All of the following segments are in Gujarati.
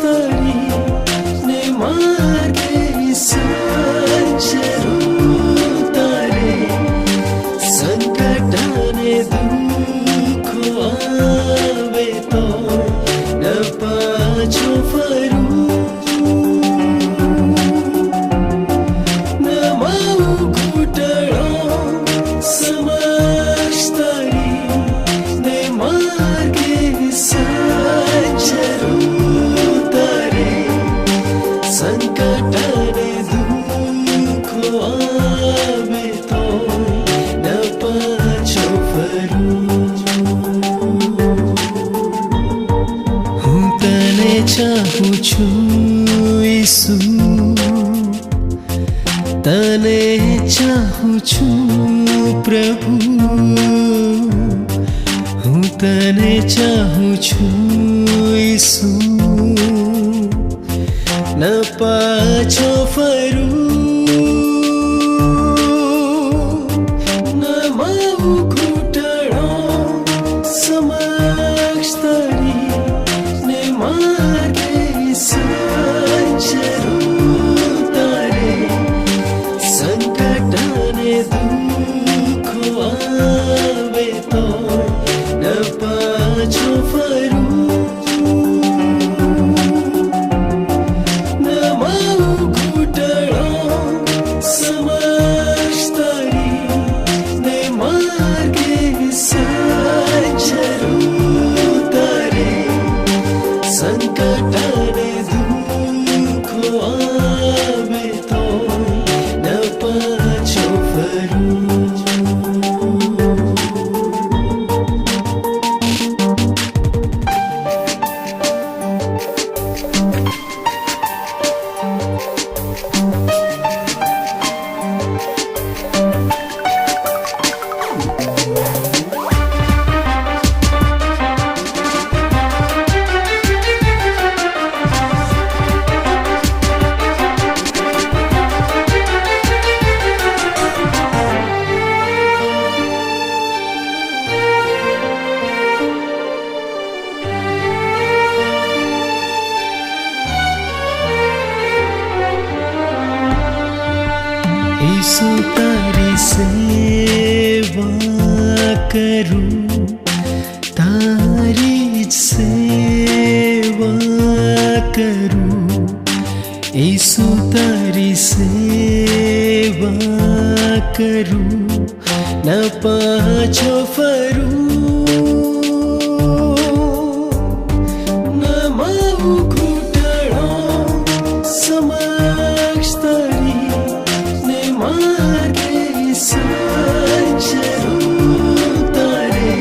तरी ने मार्गे संचरू तारे संकटाने दुख आवे तो न पाछो फरू चाहूं छूं ईसु तने चाहूं छूं प्रभु हूँ तने चाहूं छूं ईसु न पाछो फरू न माऊ घूंटड़ो समक्ष तरी संचरू तारे संकटाने दुख आवे तो न पाछो फरू न माऊ घूंटड़ो समक्ष तरी ने मार्गे संचरू तारे संकटाने आवे तो न पाछो फरू ईसु तारी सेवा करूं तारी सेवा करूं ईसु तारी सेवा करूं न पाछो फरू न माऊ घूंटड़ो समक्ष तरी मार्गे संचरू तारे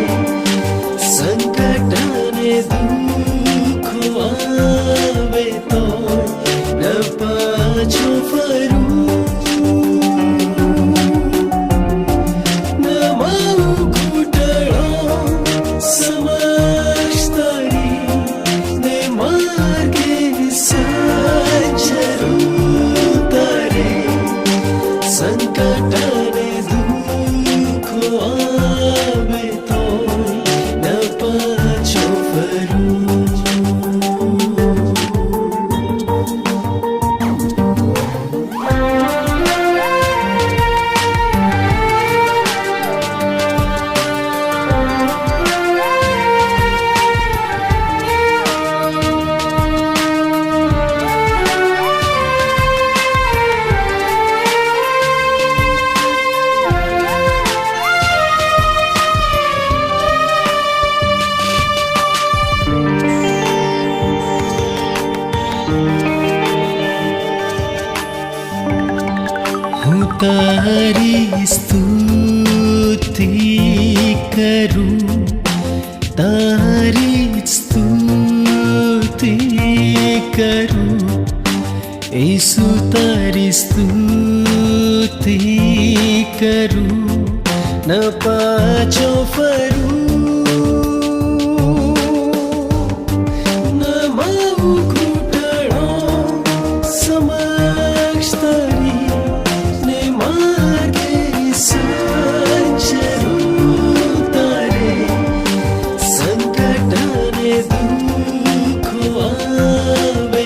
संकटाने दुख आवे तो न पाछो फरू न माऊ घूंटड़ो समक्ष तरी ने मार्गे संचरू तारे संकटाने दुख आवे तो न पाछो फरू हूँ तारी स्तुति करूं तारी स्तुति करूं ईसु तारी स्तुति करूं न पाछो फरू न माऊ घूंटड़ो समक्ष तरी संचरू तारे संकटाने दुख आवे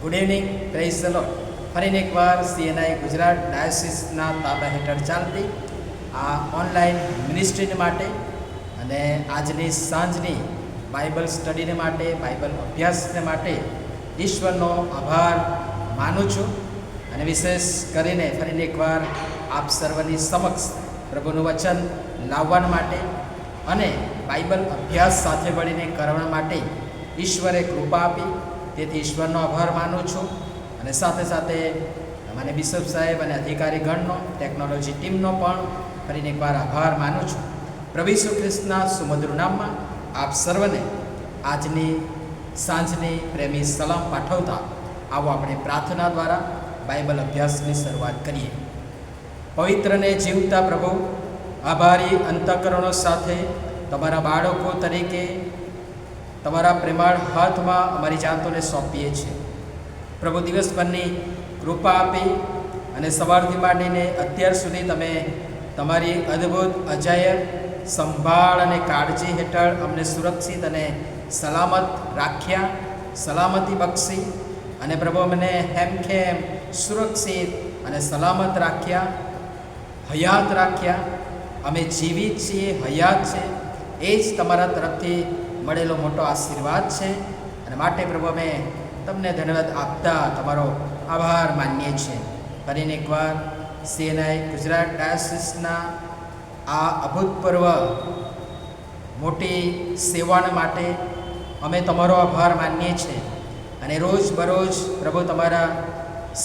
good evening, praise the lord. ફરીને એકવાર સીએનઆઈ ગુજરાત ડાયોસિસના તાબા હેઠળ ચાલતી આ ઓનલાઈન મિનિસ્ટ્રીને માટે અને આજની સાંજની બાઇબલ સ્ટડીને માટે, બાઇબલ અભ્યાસને માટે ઈશ્વરનો આભાર માનું છું. અને વિશેષ કરીને ફરીને એકવાર આપ સર્વની સમક્ષ પ્રભુનું વચન લાવવા માટે અને બાઇબલ અભ્યાસ સાથે મળીને કરવા માટે ઈશ્વરે કૃપા આપી, તેથી ઈશ્વરનો આભાર માનું છું. અને સાથે સાથે મને બિશપ સાહેબ અને અધિકારીગણનો, ટેકનોલોજી ટીમનો પણ ફરીને એકવાર આભાર માનું છું. પ્રભુ ઈસુ ખ્રિસ્તના સુમધુર નામમાં આપ સર્વને આજની સાંજની પ્રેમી સલામ પાઠવતા આવો આપણે પ્રાર્થના દ્વારા બાઇબલ અભ્યાસની શરૂઆત કરીએ. પવિત્રને જીવતા પ્રભુ, આભારી અંતઃકરણો સાથે તમારા બાળકો તરીકે તમારા પ્રેમાળ હાથમાં અમારી જાતોને સોંપીએ છીએ. પ્રભુ, દિવસભરની કૃપા આપી અને સવારથી માંડીને અત્યાર સુધી તમે તમારી અદ્ભુત અજાયબ સંભાળ અને કાળજી હેઠળ અમને સુરક્ષિત અને સલામત રાખ્યા, સલામતી બક્ષી. અને પ્રભુ, અમને હેમખેમ સુરક્ષિત અને સલામત રાખ્યા, હયાત રાખ્યા. અમે જીવિત છીએ, હયાત છે, એ જ તમારા તરફથી મળેલો મોટો આશીર્વાદ છે. અને માટે પ્રભુ, અમે તમને ધન્યવાદ આપતા તમારો આભાર માનીએ છીએ. ફરીને એકવાર સીએનઆઈ ગુજરાત ડાયોસિસના આ અભૂતપૂર્વ મોટી સેવાના માટે અમે તમારો આભાર માનીએ છીએ. અને રોજબરોજ પ્રભુ, તમારા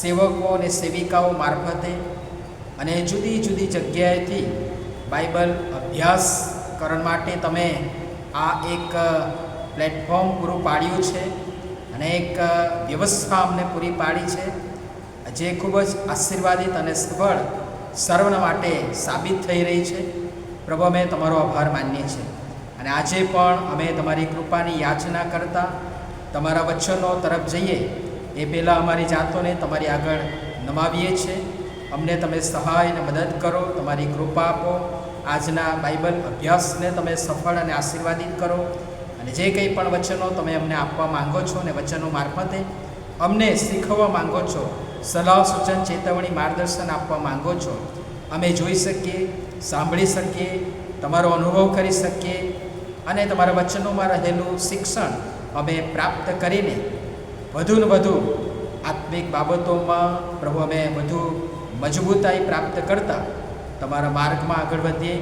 સેવકો અને સેવિકાઓ મારફતે અને જુદી જુદી જગ્યાએથી બાઇબલ અભ્યાસ કરવા માટે તમે આ એક પ્લેટફોર્મ પૂરું પાડ્યું છે અને એક વ્યવસ્થા અમને પૂરી પાડી છે, જે ખૂબ જ આશીર્વાદિત અને સફળ સર્વના માટે સાબિત થઈ રહી છે. પ્રભુ, અમે તમારો આભાર માનીએ છીએ. અને આજે પણ અમે તમારી કૃપાની યાચના કરતા તમારા વચનો તરફ જઈએ એ પહેલાં અમારી જાતોને તમારી આગળ નમાવીએ છીએ. અમને તમે સહાય અને મદદ કરો, તમારી કૃપા આપો. આજના બાઇબલ અભ્યાસને તમે સફળ અને આશીર્વાદિત કરો. અને જે કંઈ પણ વચનો તમે અમને આપવા માંગો છો અને વચનો મારફતે અમને શીખવવા માંગો છો, સલાહ, સૂચન, ચેતવણી, માર્ગદર્શન આપવા માંગો છો, અમે જોઈ શકીએ, સાંભળી શકીએ, તમારો અનુભવ કરી શકીએ અને તમારા વચનોમાં રહેલું શિક્ષણ અમે પ્રાપ્ત કરીને વધુ ને વધુ આત્મિક બાબતોમાં પ્રભુ અમે વધુ મજબૂતાઈ પ્રાપ્ત કરતા તમારા માર્ગમાં આગળ વધીએ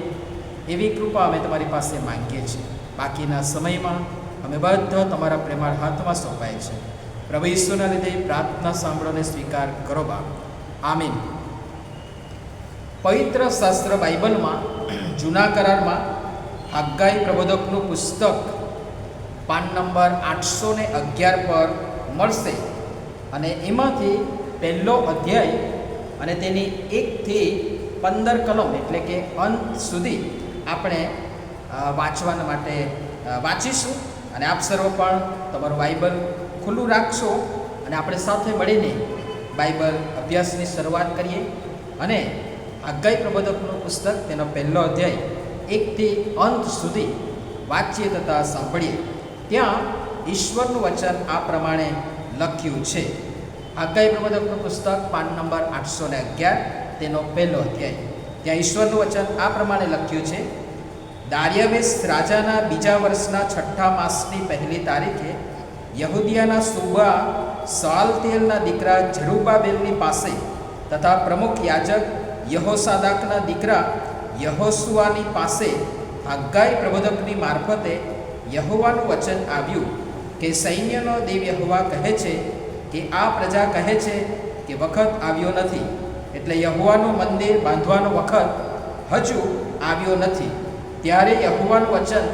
એવી કૃપા અમે તમારી પાસે માંગીએ છીએ. બાકીના સમયમાં અમે બધા તમારા પ્રેમાળ હાથમાં સોંપાય છે. પ્રભુ ઈસુના લીધે પ્રાર્થના સાંભળોને સ્વીકાર કરો બાપ. આમીન. પવિત્ર શાસ્ત્ર બાઇબલમાં જૂના કરારમાં હગ્ગાઈ પ્રબોધકનું પુસ્તક પાન નંબર 811 પર મળશે. અને એમાંથી પહેલો અધ્યાય અને તેની 1 થી 15 કલમ એટલે કે અંત સુધી આપણે વાંચવાના માટે વાંચીશું. અને આપ સર્વ પણ તમારું બાઇબલ ખુલ્લું રાખશો અને આપણે સાથે મળીને બાઇબલ અભ્યાસની શરૂઆત કરીએ. અને હગ્ગાઈ પ્રબોધકનું પુસ્તક તેનો પહેલો અધ્યાય 1 થી અંત સુધી વાંચીએ તથા સાંભળીએ. ત્યાં ઈશ્વરનું વચન આ પ્રમાણે લખ્યું છે. હગ્ગાઈ પ્રબોધકનું પુસ્તક પાન નંબર 811 તેનો પહેલો અધ્યાય. ત્યાં ઈશ્વરનું વચન આ પ્રમાણે લખ્યું છે. દાર્યાવેશ રાજાના બીજા વર્ષના 6થા માસની પહેલી તારીખે યહૂદિયાના સુબા શાલતિએલના દીકરા ઝરુબાબેલની પાસે તથા પ્રમુખ યાજક યહોસાદાકના દીકરા યહોશુઆની પાસે હગ્ગાઈ પ્રબોધકની મારફતે યહોવાનું વચન આવ્યું કે સૈન્યનો દેવ યહોવા કહે છે કે આ પ્રજા કહે છે કે વખત આવ્યો નથી, એટલે યહોવાનું મંદિર બાંધવાનો વખત હજુ આવ્યો નથી. ત્યારે યહોવાનું વચન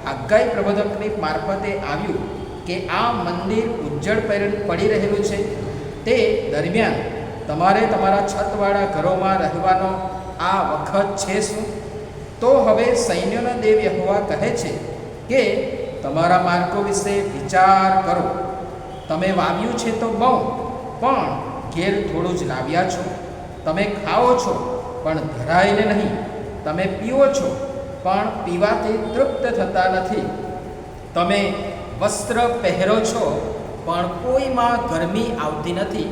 હગ્ગાઈ પ્રબોધકની મારફતે આવ્યું કે આ મંદિર ઉજ્જડ પડી રહેલું છે, તે દરમિયાન તમારે તમારા છતવાળા ઘરોમાં રહેવાનો આ વખત છે શું? તો હવે સૈન્યનો દેવ યહોવા કહે છે કે તમારા માર્ગો વિશે વિચાર કરો. તમે વાવ્યું છે તો બહુ, પણ ઘેર થોડું જ લાવ્યા છો. તમે ખાઓ છો પણ ધરાઈને નહીં. તમે પીઓ છો પણ પીવાથી તૃપ્ત થતા નથી. તમે વસ્ત્ર પહેરો છો પણ કોઈમાં ગરમી આવતી નથી.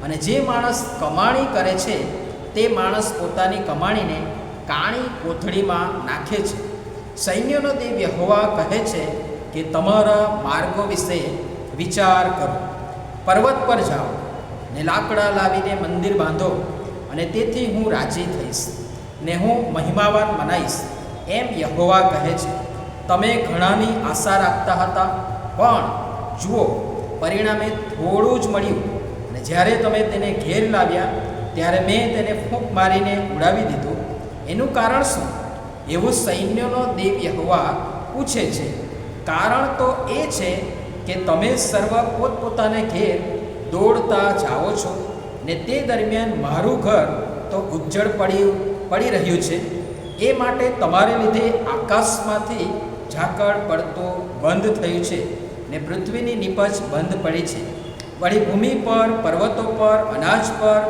અને જે માણસ કમાણી કરે છે તે માણસ પોતાની કમાણીને કાણી કોથળીમાં નાખે છે. સૈન્યનો દેવ યહોવા કહે છે કે તમારા માર્ગો વિશે વિચાર કરો. પર્વત પર જાઓ ને લાકડા લાવીને મંદિર બાંધો, અને તેથી હું રાજી થઈશ ને હું મહિમાવાન મનાઈશ, એમ યહોવા કહે છે. તમે ઘણાની આશા રાખતા હતા, પણ જુઓ, પરિણામે થોડું જ મળ્યું. અને જ્યારે તમે તેને ઘેર લાવ્યા ત્યારે મેં તેને ફૂંક મારીને ઉડાવી દીધું. એનું કારણ શું? એવું સૈન્યનો દેવ યહોવા પૂછે છે. કારણ તો એ છે કે તમે સર્વ પોતપોતાને ઘેર દોડતા જાઓ છો, ને તે દરમિયાન મારું ઘર તો ઉજ્જડ પડી રહ્યું છે. એ માટે તમારે લીધે આકાશમાંથી ઝાકળ પડતું બંધ થયું છે, ને પૃથ્વીની નીપજ બંધ પડી છે. વળી ભૂમિ પર, પર્વતો પર, અનાજ પર,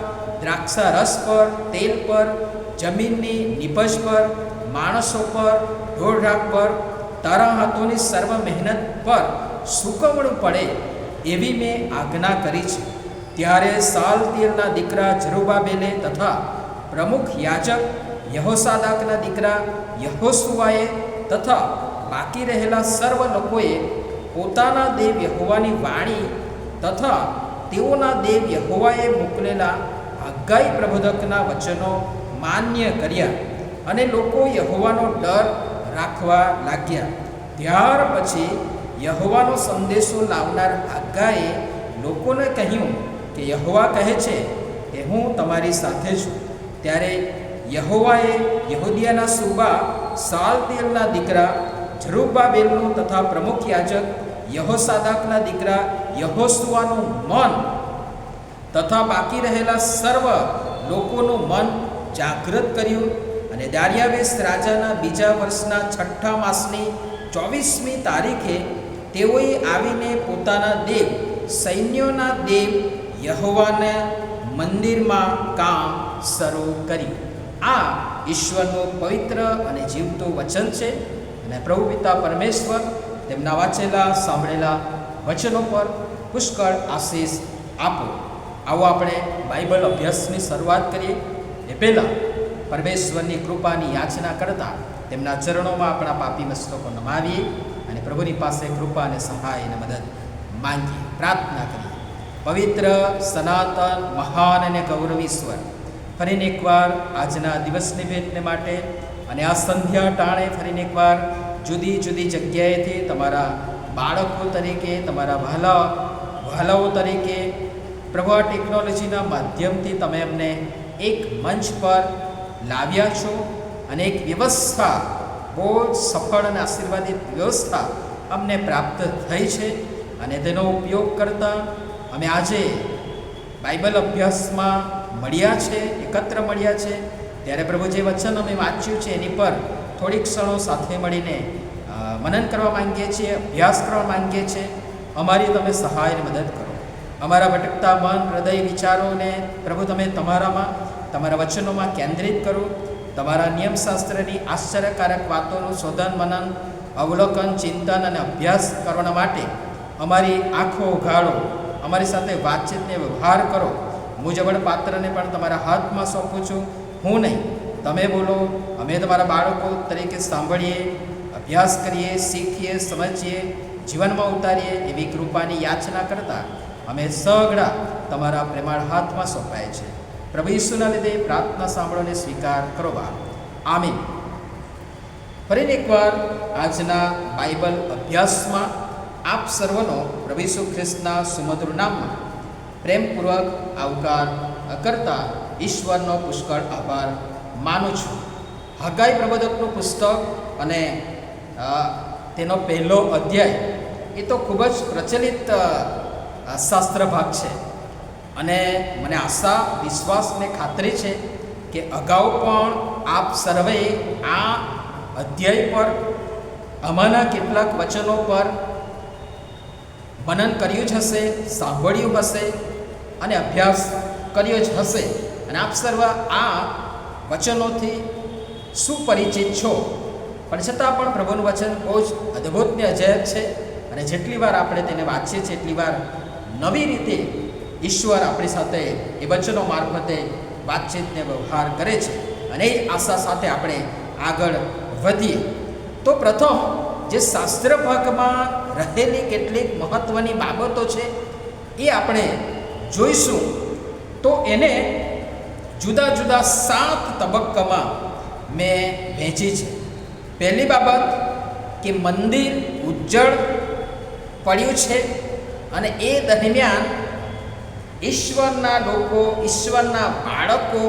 દ્રાક્ષા રસ પર, તેલ પર, જમીનની નીપજ પર, માણસો પર, ઢોરઢાક પર, તારા હાથોની સર્વ મહેનત પર સુકવણું પડે એવી મેં આજ્ઞા કરી છે. ત્યારે સાલતિયલના દીકરા જરુબાબેલે તથા પ્રમુખ યાજક યહોસાદાકના દીકરા યહોશુઆએ તથા બાકી રહેલા સર્વ લોકોએ પોતાના દેવ યહોવાની વાણી તથા તેઓના દેવ યહોવાએ મોકલેલા હગ્ગાઈ પ્રબોધકના વચનો માન્ય કર્યા, અને લોકો યહોવાનો ડર રાખવા લાગ્યા. ત્યાર પછી યહોવાનો સંદેશો લાવનાર હગ્ગાએ લોકોને કહ્યું કે યહોવા કહે છે કે હું તમારી સાથે છું. ત્યારે યહોવાએ યહૂદિયાના સુબા સાલતિયલના દીકરા જરુબાબેલનું તથા પ્રમુખ યાજક યહોસાદાકના દીકરા યહોશુઆનું મન તથા બાકી રહેલા સર્વ લોકોનું મન જાગૃત કર્યું. અને દાર્યાવેશ રાજાના બીજા વર્ષના 6થા માસની 24મી તારીખે તેઓએ આવીને પોતાના દેવ સૈન્યોના દેવ યહોવાના મંદિરમાં કામ શરૂ કર્યું. આ ઈશ્વરનું પવિત્ર અને જીવતું વચન છે. અને પ્રભુ પિતા પરમેશ્વર તેમના વાંચેલા સાંભળેલા વચનો પર પુષ્કળ આશીષ આપો. આવો આપણે બાઇબલ અભ્યાસની શરૂઆત કરીએ એ પહેલાં પરમેશ્વરની કૃપાની યાચના કરતા તેમના ચરણોમાં આપણા પાપી મસ્તકો નમાવીએ અને પ્રભુની પાસે કૃપા અને સહાય અને મદદ માંગીએ. પ્રાર્થના કરીએ. પવિત્ર, સનાતન, મહાન અને ગૌરવીશ્વર, ફરીને એકવાર આજના દિવસની ભેટને માટે અને આ સંધ્યા ટાણે ફરીને એકવાર જુદી જુદી જગ્યાએથી તમારા બાળકો તરીકે, તમારા વહાલાઓ તરીકે પ્રભુ આ ટેકનોલોજીના માધ્યમથી તમે અમને એક મંચ પર લાવ્યા છો, અને એક વ્યવસ્થા, બહુ સફળ અને આશીર્વાદિત વ્યવસ્થા અમને પ્રાપ્ત થઈ છે. અને તેનો ઉપયોગ કરતાં અમે આજે બાઇબલ અભ્યાસમાં મળ્યા છે, એકત્ર મળ્યા છે. ત્યારે પ્રભુ જે વચન અમે વાંચ્યું છે એની પર થોડીક ક્ષણો સાથે મળીને મનન કરવા માંગીએ છીએ, અભ્યાસ કરવા માંગીએ છીએ. અમારી તમે સહાય અને મદદ કરો. અમારા ભટકતા મન, હૃદય, વિચારોને પ્રભુ તમે તમારા વચનોમાં કેન્દ્રિત કરો. તમારા નિયમશાસ્ત્રની આશ્ચર્યકારક વાતોનું શોધન, મનન, અવલોકન, ચિંતન અને અભ્યાસ કરવાના માટે અમારી આંખો ઉઘાડો. અમારી સાથે વાતચીતને વ્યવહાર કરો. હું જબડ પાત્રને પણ તમારા હાથમાં સોંપું છું. હું નહીં, તમે બોલો. અમે તમારા બાળકો તરીકે સાંભળીએ, અભ્યાસ કરીએ, શીખીએ, સમજીએ, જીવનમાં ઉતારીએ એવી કૃપાની યાચના કરતા અમે સગડા તમારા પ્રેમાળ હાથમાં સોંપાય છે. પ્રભુ ઈસુના લીધે પ્રાર્થના સાંભળોને સ્વીકાર કરો બા. આમીન. ફરીને એકવાર આજના બાઇબલ અભ્યાસમાં આપ સર્વનો પ્રભુ ઈસુ ખ્રિસ્તના સુમધુર નામમાં પ્રેમપૂર્વક આવકાર કરતા ઈશ્વરનો પુષ્કળ આભાર માનું છું. હગ્ગાઈ પ્રબોધકનું પુસ્તક અને તેનો પહેલો અધ્યાય એ તો ખૂબ જ પ્રચલિત શાસ્ત્ર ભાગ છે. અને મને આશા, વિશ્વાસ અને ખાતરી છે કે અગાઉ પણ આપ સર્વે આ અધ્યાય પર, આમાંના કેટલાક વચનો પર મનન કર્યું જ હશે, સાંભળ્યું હશે અને અભ્યાસ કર્યો જ હશે. અને આપ સર્વ આ વચનોથી સુપરિચિત છો. પણ છતાં પણ પ્રભુનું વચન બહુ જ અદ્ભુત ને અજયબ છે. અને જેટલી વાર આપણે તેને વાંચીએ છીએ એટલી વાર નવી રીતે ઈશ્વર આપણી સાથે એ વચનો મારફતે વાતચીતને વ્યવહાર કરે છે. અને એ આશા સાથે આપણે આગળ વધીએ તો પ્રથમ જે શાસ્ત્ર ભાગમાં રહેલી કેટલીક મહત્ત્વની બાબતો છે એ આપણે જોઈશું. તો એને જુદા જુદા 7 તબક્કામાં મેં વહેંચી છે. પહેલી બાબત કે મંદિર ઉજ્જળ પડ્યું છે અને એ દરમિયાન ઈશ્વરના લોકો, ઈશ્વરના બાળકો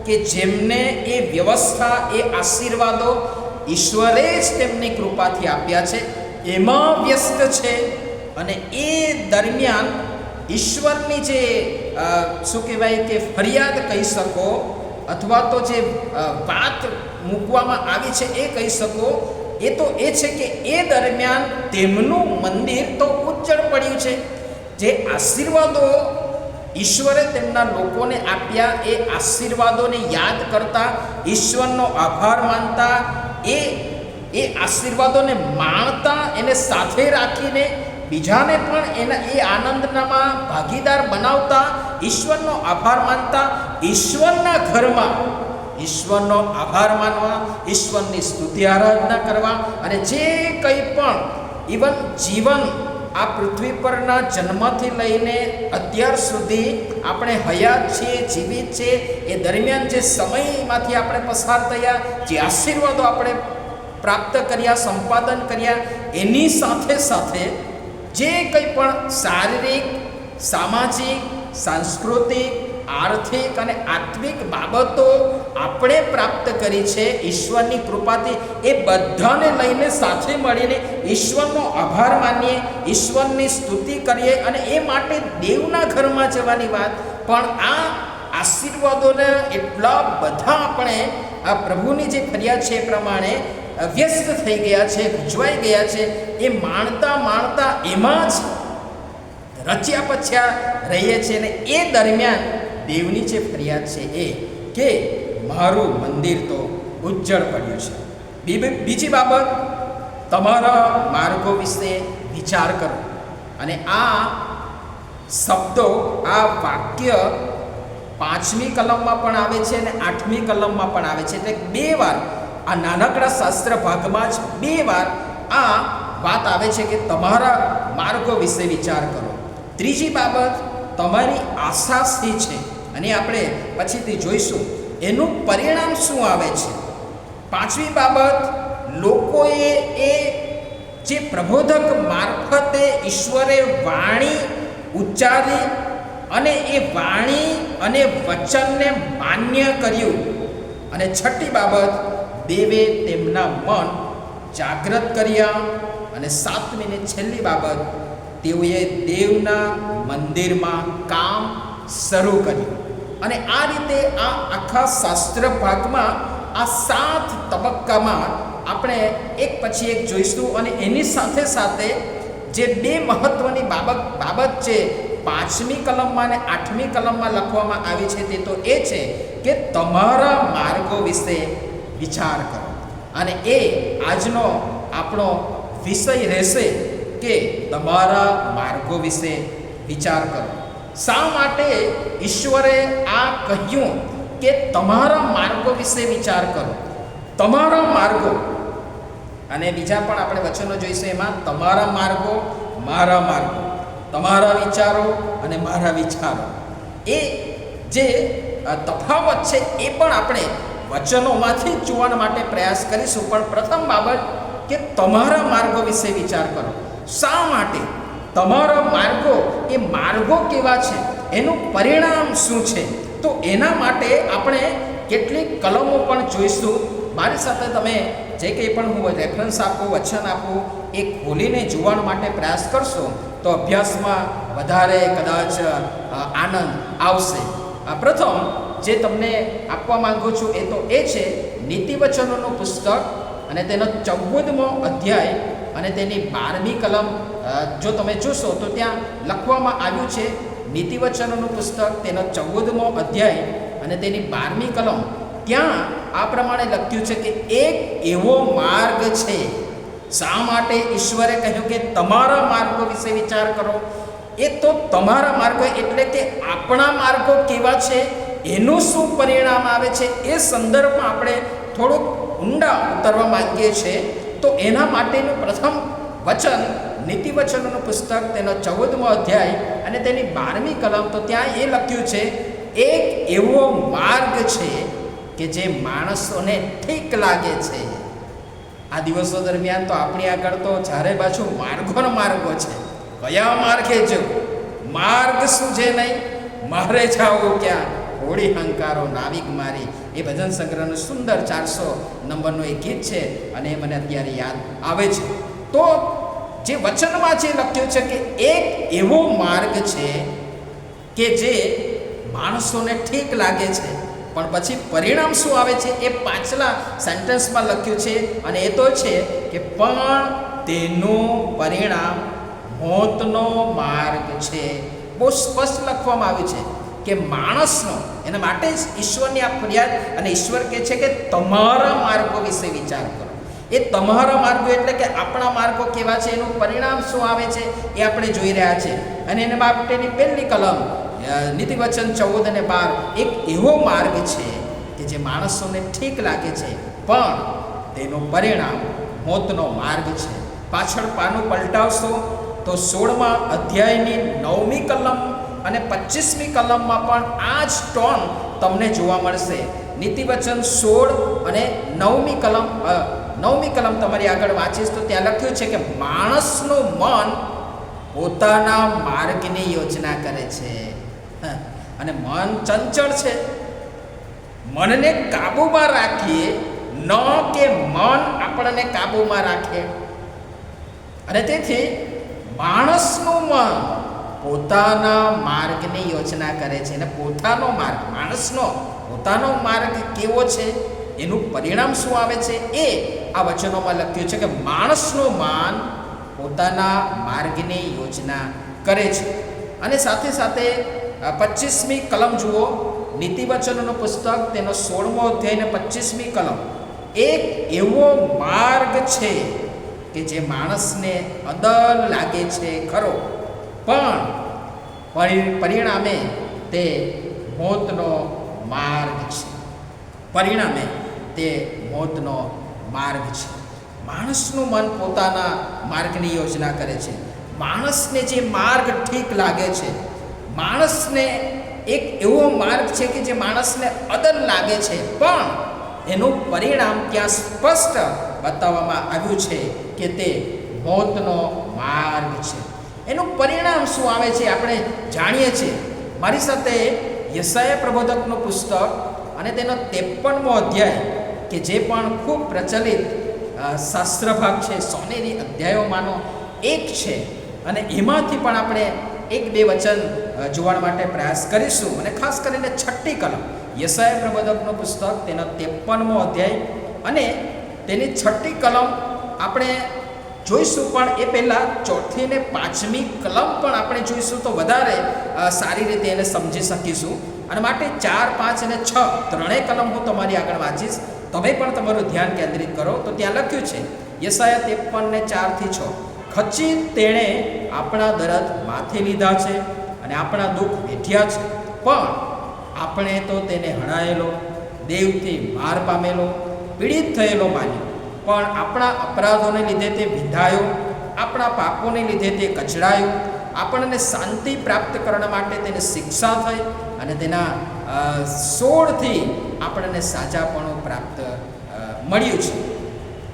કે જેમને એ વ્યવસ્થા, એ આશીર્વાદો ઈશ્વરે જ તેમની કૃપાથી આપ્યા છે એમાં વ્યસ્ત છે. અને એ દરમિયાન ઈશ્વરની જે શું કહેવાય કે ફરિયાદ કહી શકો અથવા તો જે વાત મૂકવામાં આવી છે એ કહી શકો, એ તો એ છે કે એ દરમિયાન તેમનું મંદિર તો ઉજ્જળ પડ્યું છે. જે આશીર્વાદો ઈશ્વરે તેમના લોકોને આપ્યા એ આશીર્વાદોને યાદ કરતા, ઈશ્વરનો આભાર માનતા, એ આશીર્વાદોને માણતા, એને સાથે રાખીને બીજાને પણ એના એ આનંદનામાં ભાગીદાર બનાવતા, ઈશ્વરનો આભાર માનતા, ઈશ્વરના ઘરમાં ઈશ્વરનો આભાર માનવા, ઈશ્વરની સ્તુતિ આરાધના કરવા અને જે કંઈ પણ ઇવન જીવન આ પૃથ્વી પરના જન્મથી લઈને અત્યાર સુધી આપણે હયાત છીએ, જીવિત છે, એ દરમિયાન જે સમયમાંથી આપણે પસાર થયા, જે આશીર્વાદો આપણે પ્રાપ્ત કર્યા, સંપાદન કર્યા, એની સાથે સાથે જે કંઈ પણ શારીરિક, સામાજિક, સાંસ્કૃતિક, આર્થિક અને આત્મિક બાબતો આપણે પ્રાપ્ત કરી છે ઈશ્વરની કૃપાથી, એ બધાને લઈને સાથે મળીને ઈશ્વરનો આભાર માનીએ, ઈશ્વરની સ્તુતિ કરીએ અને એ માટે દેવના ઘરમાં જવાની વાત. પણ આ આશીર્વાદોને એટલા બધા આપણે આ પ્રભુની જે ફરિયાદ છે એ પ્રમાણે વ્યસ્ત થઈ ગયા છે, ગુંચવાઈ ગયા છે. એ માણતા માણતા એમાં જ રચ્યા પચ્યા રહીએ છીએ. અને એ દરમિયાન દેવની જે ફરિયાદ છે એ કે મારું મંદિર તો ઉજ્જળ પડ્યું છે. બીજી બાબત, તમારા માર્ગો વિશે વિચાર કરો. અને આ શબ્દો, આ વાક્ય 5મી કલમમાં પણ આવે છે અને 8મી કલમમાં પણ આવે છે. એટલે 2 વાર આ નાનકડા શાસ્ત્ર ભાગમાં જ 2 વાર આ વાત આવે છે કે તમારા માર્ગો વિશે વિચાર કરો. ત્રીજી બાબત, તમારી આશા શી છે, અને આપણે પછીથી જોઈશું એનું પરિણામ શું આવે છે. 5મી બાબત, લોકોએ એ જે પ્રબોધક મારફતે ઈશ્વરે વાણી ઉચ્ચારી અને એ વાણી અને વચનને માન્ય કર્યું. અને 6ઠી બાબત, દેવે તેમના મન જાગૃત કર્યા. અને 7મી ને છેલ્લી બાબત, તેઓએ દેવના મંદિરમાં કામ શરૂ કર્યું. અને આ રીતે આ આખા શાસ્ત્ર ભાગમાં આ 7 તબક્કામાં આપણે એક પછી એક જોઈશું. અને એની સાથે સાથે જે 2 મહત્ત્વની બાબત છે 5મી કલમમાં અને 8મી કલમમાં લખવામાં આવી છે તે તો એ છે કે તમારા માર્ગો વિશે વિચાર કરો. અને એ આજનો આપણો વિષય રહેશે કે તમારા માર્ગો વિશે વિચાર કરો. શા માટે ઈશ્વરે આ કહ્યું કે તમારા માર્ગો વિશે વિચાર કરો? તમારા માર્ગો, અને બીજા પણ આપણે વચનો જોઈશું એમાં, તમારા માર્ગો, મારા માર્ગો, તમારા વિચારો અને મારા વિચારો, એ જે તફાવત છે એ પણ આપણે વચનોમાંથી જ જોવા માટે પ્રયાસ કરીશું. પણ પ્રથમ બાબત કે તમારા માર્ગો વિશે વિચાર કરો. શા માટે? તમારા માર્ગો, એ માર્ગો કેવા છે, એનું પરિણામ શું છે? તો એના માટે આપણે કેટલીક કલમો પણ જોઈશું. મારી સાથે તમે જે કંઈ પણ હું રેફરન્સ આપું, વચન આપું, એ ખોલીને જોવા માટે પ્રયાસ કરશો તો અભ્યાસમાં વધારે કદાચ આનંદ આવશે. પ્રથમ જે તમને આપવા માંગુ છું એ તો એ છે નીતિવચનોનું પુસ્તક અને તેનો 14મો અધ્યાય અને તેની 12મી કલમ. જો તમે જોશો તો ત્યાં લખવામાં આવ્યું છે નીતિવચનોનું પુસ્તક, તેનો 14મો અધ્યાય અને તેની 12મી કલમ. ત્યાં આ પ્રમાણે લખ્યું છે કે એક એવો માર્ગ છે. શા માટે ઈશ્વરે કહ્યું કે તમારા માર્ગો વિશે વિચાર કરો? એ તો તમારા માર્ગો એટલે કે આપણા માર્ગો કેવા છે, એનું શું પરિણામ આવે છે, એ સંદર્ભમાં આપણે થોડુંક ઊંડા ઉતરવા માંગીએ છીએ. તો એના માટેનું પ્રથમ વચન નીતિવચનોનું પુસ્તક, તેનો 14મો અધ્યાય અને તેની 12મી કલમ. તો ત્યાં એ લખ્યું છે, એક એવો માર્ગ છે કે જે માણસોને ઠીક લાગે છે. આ દિવસો દરમિયાન તો આપણી આગળ તો ચારે બાજુ માર્ગોનો માર્ગો છે. કયા માર્ગે જવું, માર્ગ શું છે નહીં, મારે જાવું ક્યાં, હોળી હંકારો નાવિક મારી. એ ભજન સંગ્રહનું સુંદર 400 નંબરનું એક ગીત છે અને એ મને અત્યારે યાદ આવે છે. તો જે વચનમાં જે લખ્યું છે કે એક એવો માર્ગ છે કે જે માણસોને ઠીક લાગે છે, પણ પછી પરિણામ શું આવે છે એ પાછલા સેન્ટેન્સમાં લખ્યું છે અને એ તો છે કે પણ તેનું પરિણામ મોતનો માર્ગ છે. બહુ સ્પષ્ટ લખવામાં આવ્યું છે કે માણસનો, એના માટે જ ઈશ્વરની આ ફરિયાદ, અને ઈશ્વર કહે છે કે તમારા માર્ગો વિશે વિચાર કરો. એ તમારા માર્ગો એટલે કે આપણા માર્ગો કેવા છે, એનું પરિણામ શું આવે છે એ આપણે જોઈ રહ્યા છે. અને એના માટેની પહેલી કલમ નીતિવચન 14 અને 12, એક એવો માર્ગ છે કે જે માણસોને ઠીક લાગે છે, પણ તેનું પરિણામ મોતનો માર્ગ છે. પાછળ પાનું પલટાવશો તો 16મા અધ્યાયની 9મી કલમ અને 25મી કલમમાં પણ આ જ ટોન તમને જોવા મળશે. નીતિવચન 16 અને 9મી કલમ તમારી આગળ વાંચીશ તો ત્યાં લખ્યું છે કે માણસનું મન પોતાના માર્ગની યોજના કરે છે. અને મન ચંચળ છે. મનને કાબૂમાં રાખીએ, ન કે મન આપણને કાબૂમાં રાખે. અને તેથી માણસનું મન પોતાના માર્ગની યોજના કરે છે. અને પોતાનો માર્ગ, માણસનો પોતાનો માર્ગ કેવો છે, એનું પરિણામ શું આવે છે એ આ વચનોમાં લખ્યું છે કે માણસનું મન પોતાના માર્ગની યોજના કરે છે. અને સાથે સાથે 25મી કલમ જુઓ, નીતિવચનોનું પુસ્તક, તેનો 16મો અધ્યાય અને 25મી કલમ. એક એવો માર્ગ છે કે જે માણસને અદલ લાગે છે ખરો, પણ પરિણામે તે મોતનો માર્ગ છે. પરિણામે તે મોતનો માર્ગ છે. માણસનું મન પોતાના માર્ગની યોજના કરે છે. માણસને જે માર્ગ ઠીક લાગે છે, માણસને એક એવો માર્ગ છે કે જે માણસને અદલ લાગે છે, પણ એનું પરિણામ ત્યાં સ્પષ્ટ બતાવવામાં આવ્યું છે કે તે મોતનો માર્ગ છે. એનું પરિણામ શું આવે છે આપણે જાણીએ છીએ. મારી સાથે યશાયા પ્રબોધકનું પુસ્તક અને તેનો 53મો અધ્યાય, કે જે પણ ખૂબ પ્રચલિત શાસ્ત્ર ભાગ છે, સોનેરી અધ્યાયોમાંનો એક છે, અને એમાંથી પણ આપણે 1-2 વચન જોવા માટે પ્રયાસ કરીશું. અને ખાસ કરીને 6ઠ્ઠી કલમ, યશાયા પ્રબોધકનું પુસ્તક, તેનો 53મો અધ્યાય અને તેની 6ઠ્ઠી કલમ આપણે જોઈશું. પણ એ પહેલાં 4થી ને 5મી કલમ પણ આપણે જોઈશું તો વધારે સારી રીતે એને સમજી શકીશું. અને માટે 4, 5 અને 6 ત્રણેય કલમ હું તમારી આગળ વાંચીશ. તમે પણ તમારું ધ્યાન કેન્દ્રિત કરો. તો ત્યાં લખ્યું છે યશાયા 53 ને 4 થી 6, ખચી તેણે આપણા દર્દ માથે લીધા છે અને આપણા દુઃખ વેઠ્યા છે, પણ આપણે તો તેને હણાયેલો, દેવથી માર પામેલો, પીડિત થયેલો માન્યો. પણ આપણા અપરાધોને લીધે તે વિંધાયો, આપણા પાપોને લીધે તે કચડાયો. આપણને શાંતિ પ્રાપ્ત કરવા માટે તેને શિક્ષા થઈ અને તેના સોળથી આપણને સાજાપણું પ્રાપ્ત મળ્યું છે.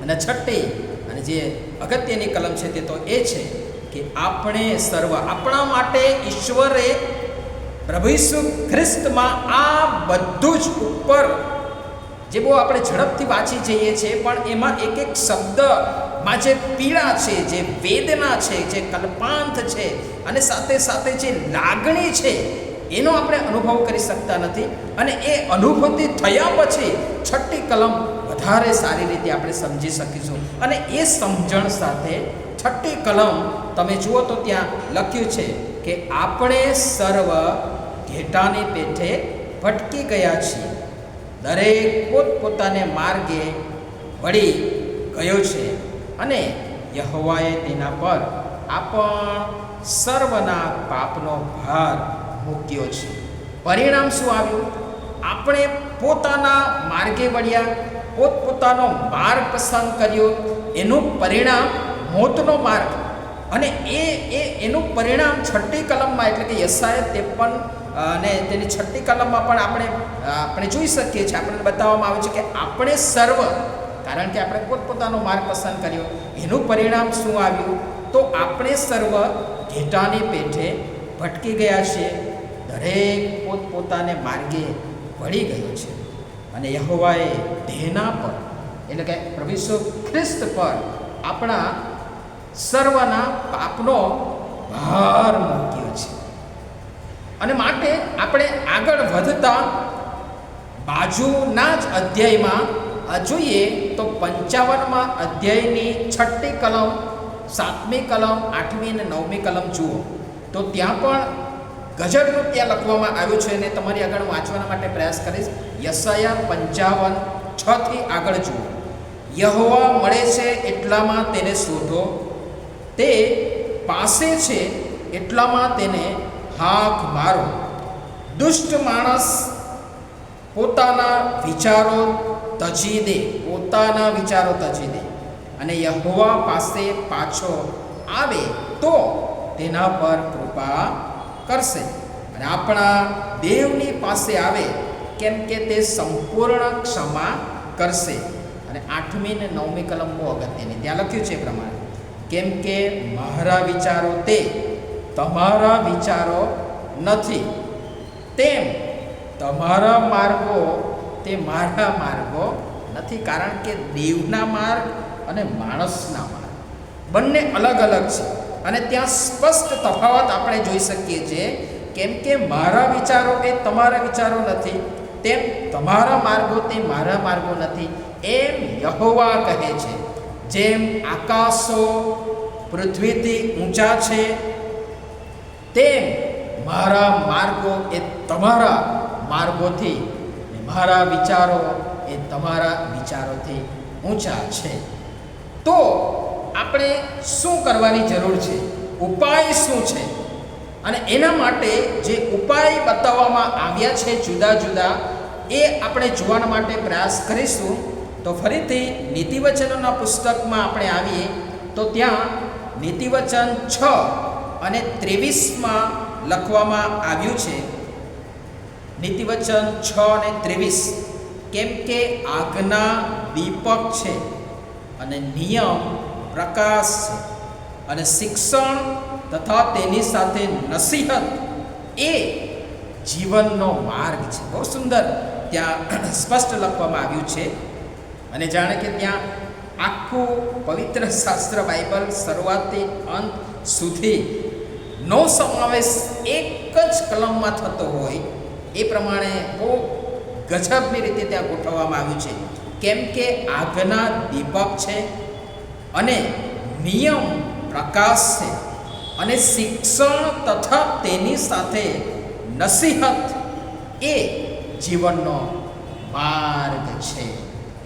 અને 6ઠ્ઠી અને જે અગત્યની કલમ છે તે તો એ છે કે આપણે સર્વ, આપણા માટે ઈશ્વરે પ્રભુ ઈસુ ખ્રિસ્તમાં આ બધું જ ઉપર, જે બહુ આપણે ઝડપથી વાંચી જઈએ છીએ, પણ એમાં એક એક શબ્દમાં જે પીડા છે, જે વેદના છે, જે કલ્પાંત છે, અને સાથે સાથે જે લાગણી છે, એનો આપણે અનુભવ કરી શકતા નથી. અને એ અનુભૂતિ થયા પછી 6ઠ્ઠી કલમ વધારે સારી રીતે આપણે સમજી શકીશું. અને એ સમજણ સાથે 6ઠ્ઠી કલમ તમે જુઓ તો ત્યાં લખ્યું છે કે આપણે સર્વ ઘેટાની પેઠે ભટકી ગયા છીએ, દરેક પોતપોતાને માર્ગે વળી ગયો છે, અને યહોવાએ તેના પર આ પણ સર્વના પાપનો ભાર મૂક્યો છે. પરિણામ શું આવ્યું? આપણે પોતાના માર્ગે વળ્યા, પોતપોતાનો માર્ગ પસંદ કર્યો, એનું પરિણામ મોતનો માર્ગ. અને એનું પરિણામ 6ઠ્ઠી કલમમાં એટલે કે યશાયા 53 અને તેની 6ઠ્ઠી કલમમાં પણ આપણે જોઈ શકીએ છીએ. આપણને બતાવવામાં આવે છે કે આપણે સર્વ, કારણ કે આપણે પોતપોતાનો માર્ગ પસંદ કર્યો, એનું પરિણામ શું આવ્યું? તો આપણે સર્વ ઘેટાની પેઠે ભટકી ગયા છે. દરેક પોતપોતાને માર્ગે વળી ગયો છે. અને યહોવાએ તેના પર એટલે કે પ્રભુ ઈસુ ખ્રિસ્ત પર આપણા સર્વના પાપનો ભાર મૂક્યો છે. અને માટે આપણે આગળ વધતા બાજુના જ અધ્યાયમાં જોઈએ તો 55માં અધ્યાયની 6ઠ્ઠી કલમ, 7મી કલમ, 8મી અને 9મી કલમ જુઓ તો ત્યાં પણ ગજબનું ત્યાં લખવામાં આવ્યું છે. અને તમારી આગળ વાંચવાના માટે પ્રયાસ કરીશ. યશાયા 55 6થી આગળ જુઓ. યહોવા મળે છે એટલામાં તેને શોધો, તે પાસે છે એટલામાં તેને હાક મારો. દુષ્ટ માણસ પોતાના વિચારો તજી દે, પોતાના વિચારો તજી દે, અને યહોવા પાસે પાછો આવે તો તેના પર કૃપા કરશે. અને આપણા દેવની પાસે આવે કેમ કે તે સંપૂર્ણ ક્ષમા કરશે. અને 8મી અને 9મી કલમ બહુ અગત્યની, ત્યાં લખ્યું છે એ પ્રમાણે, કેમ કે મારા વિચારો તે તમારા વિચારો નથી, તેમ તમારા માર્ગો તે મારા માર્ગો નથી. કારણ કે દેવના માર્ગ અને માણસના માર્ગ બંને અલગ અલગ છે. અને ત્યાં સ્પષ્ટ તફાવત આપણે જોઈ શકીએ છીએ. કેમ કે મારા વિચારો એ તમારા વિચારો નથી, તેમ તમારા માર્ગો તે મારા માર્ગો નથી, એમ યહોવા કહે છે. જેમ આકાશો પૃથ્વીથી ઊંચા છે, તેમ મારા માર્ગો એ તમારા માર્ગોથી, મારા વિચારો એ તમારા વિચારોથી ઊંચા છે. તો આપણે શું કરવાની જરૂર છે? ઉપાય શું છે? અને એના માટે જે ઉપાય બતાવવામાં આવ્યા છે જુદા જુદા, એ આપણે જોવાના માટે પ્રયાસ કરીશું. તો ફરીથી નીતિવચનોના પુસ્તકમાં આપણે આવીએ તો ત્યાં નીતિવચન 6 અને 23માં લખવામાં આવ્યું છે. નીતિવચન 6 અને 23, કેમ કે આજ્ઞા દીપક છે અને નિયમ પ્રકાશ છે, અને શિક્ષણ તથા તેની સાથે નસીહત એ જીવનનો માર્ગ છે. બહુ સુંદર ત્યાં સ્પષ્ટ લખવામાં આવ્યું છે. અને જાણે કે ત્યાં આખું પવિત્ર શાસ્ત્ર બાઇબલ શરૂઆતથી અંત સુધીનો સમાવેશ એક જ કલમમાં થતો હોય એ પ્રમાણે બહુ ગજબની રીતે ત્યાં ગોઠવવામાં આવ્યું છે. કેમ કે આજ્ઞા દીપક છે અને નિયમ પ્રકાશ છે, અને શિક્ષણ તથા તેની સાથે નસીહત એ જીવનનો માર્ગ છે.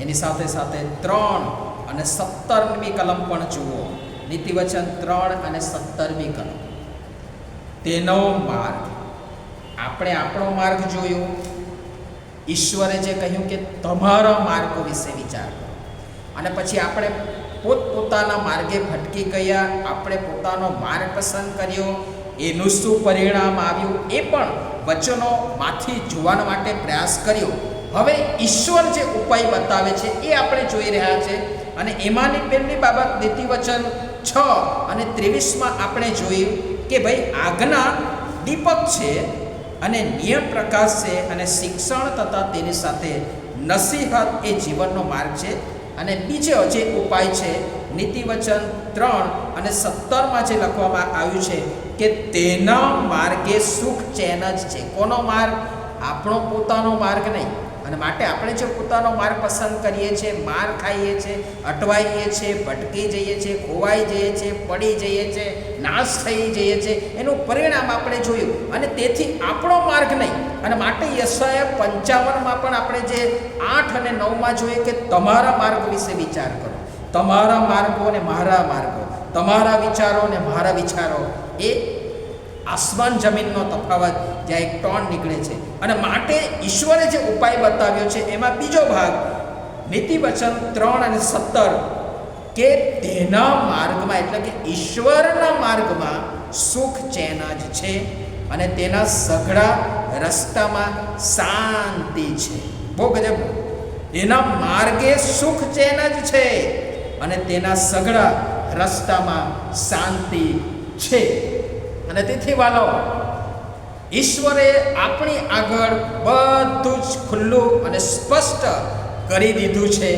એની સાથે સાથે 3 અને 17મી કલમ પણ જુઓ. નીતિવચન 3 અને 17મી કલમ, તેનો માર્ગ. આપણે આપણો માર્ગ જોયો. ઈશ્વરે જે કહ્યું કે તમારા માર્ગો વિશે વિચાર કરો, અને પછી આપણે પોતપોતાના માર્ગે ભટકી ગયા, આપણે પોતાનો માર્ગ પસંદ કર્યો, એનું શું પરિણામ આવ્યું એ પણ વચનોમાંથી જોવા માટે પ્રયાસ કર્યો. હવે ઈશ્વર જે ઉપાય બતાવે છે એ આપણે જોઈ રહ્યા છે. અને એમાંની પહેલી બાબત નીતિવચન 6 અને 23માં આપણે જોયું કે ભાઈ આજ્ઞા દીપક છે અને નિયમ પ્રકાશ છે, અને શિક્ષણ તથા તેની સાથે નસીહત એ જીવનનો માર્ગ છે. અને બીજો જે ઉપાય છે નીતિવચન 3 અને 17માં જે લખવામાં આવ્યું છે કે તેના માર્ગે સુખ ચેન જ છે. કોનો માર્ગ? આપણો પોતાનો માર્ગ નહીં. અને માટે આપણે જે પોતાનો માર્ગ પસંદ કરીએ છીએ, માર ખાઈએ છીએ, અટવાઈએ છીએ, ભટકી જઈએ છીએ, ખોવાઈ જઈએ છીએ, પડી જઈએ છીએ, નાશ થઈ જઈએ છીએ, એનું પરિણામ આપણે જોયું. અને તેથી આપણો માર્ગ નહીં. અને માટે યશાયા 55માં પણ આપણે જે 8 અને 9માં જોઈએ કે તમારા માર્ગ વિશે વિચાર કરો, તમારા માર્ગો અને મારા માર્ગો, તમારા વિચારો ને મારા વિચારો એ આસમાન જમીનનો તફાવત, જ્યાં એક ટોન નીકળે છે. અને માટે ઈશ્વરે જે ઉપાય બતાવ્યો છે એમાં બીજો ભાગ નીતિ વચન 3 અને 17 કે તેના માર્ગમાં એટલે કે ઈશ્વરના માર્ગમાં સુખ ચેન જ છે અને તેના સઘળા રસ્તામાં શાંતિ છે. બહુ ગજબ. એના માર્ગે સુખ ચેન જ છે અને તેના સઘળા રસ્તામાં શાંતિ છે. અને તેથી વાલો, ઈશ્વરે આપણી આગળ બધું જ ખુલ્લું અને સ્પષ્ટ કરી દીધું છે.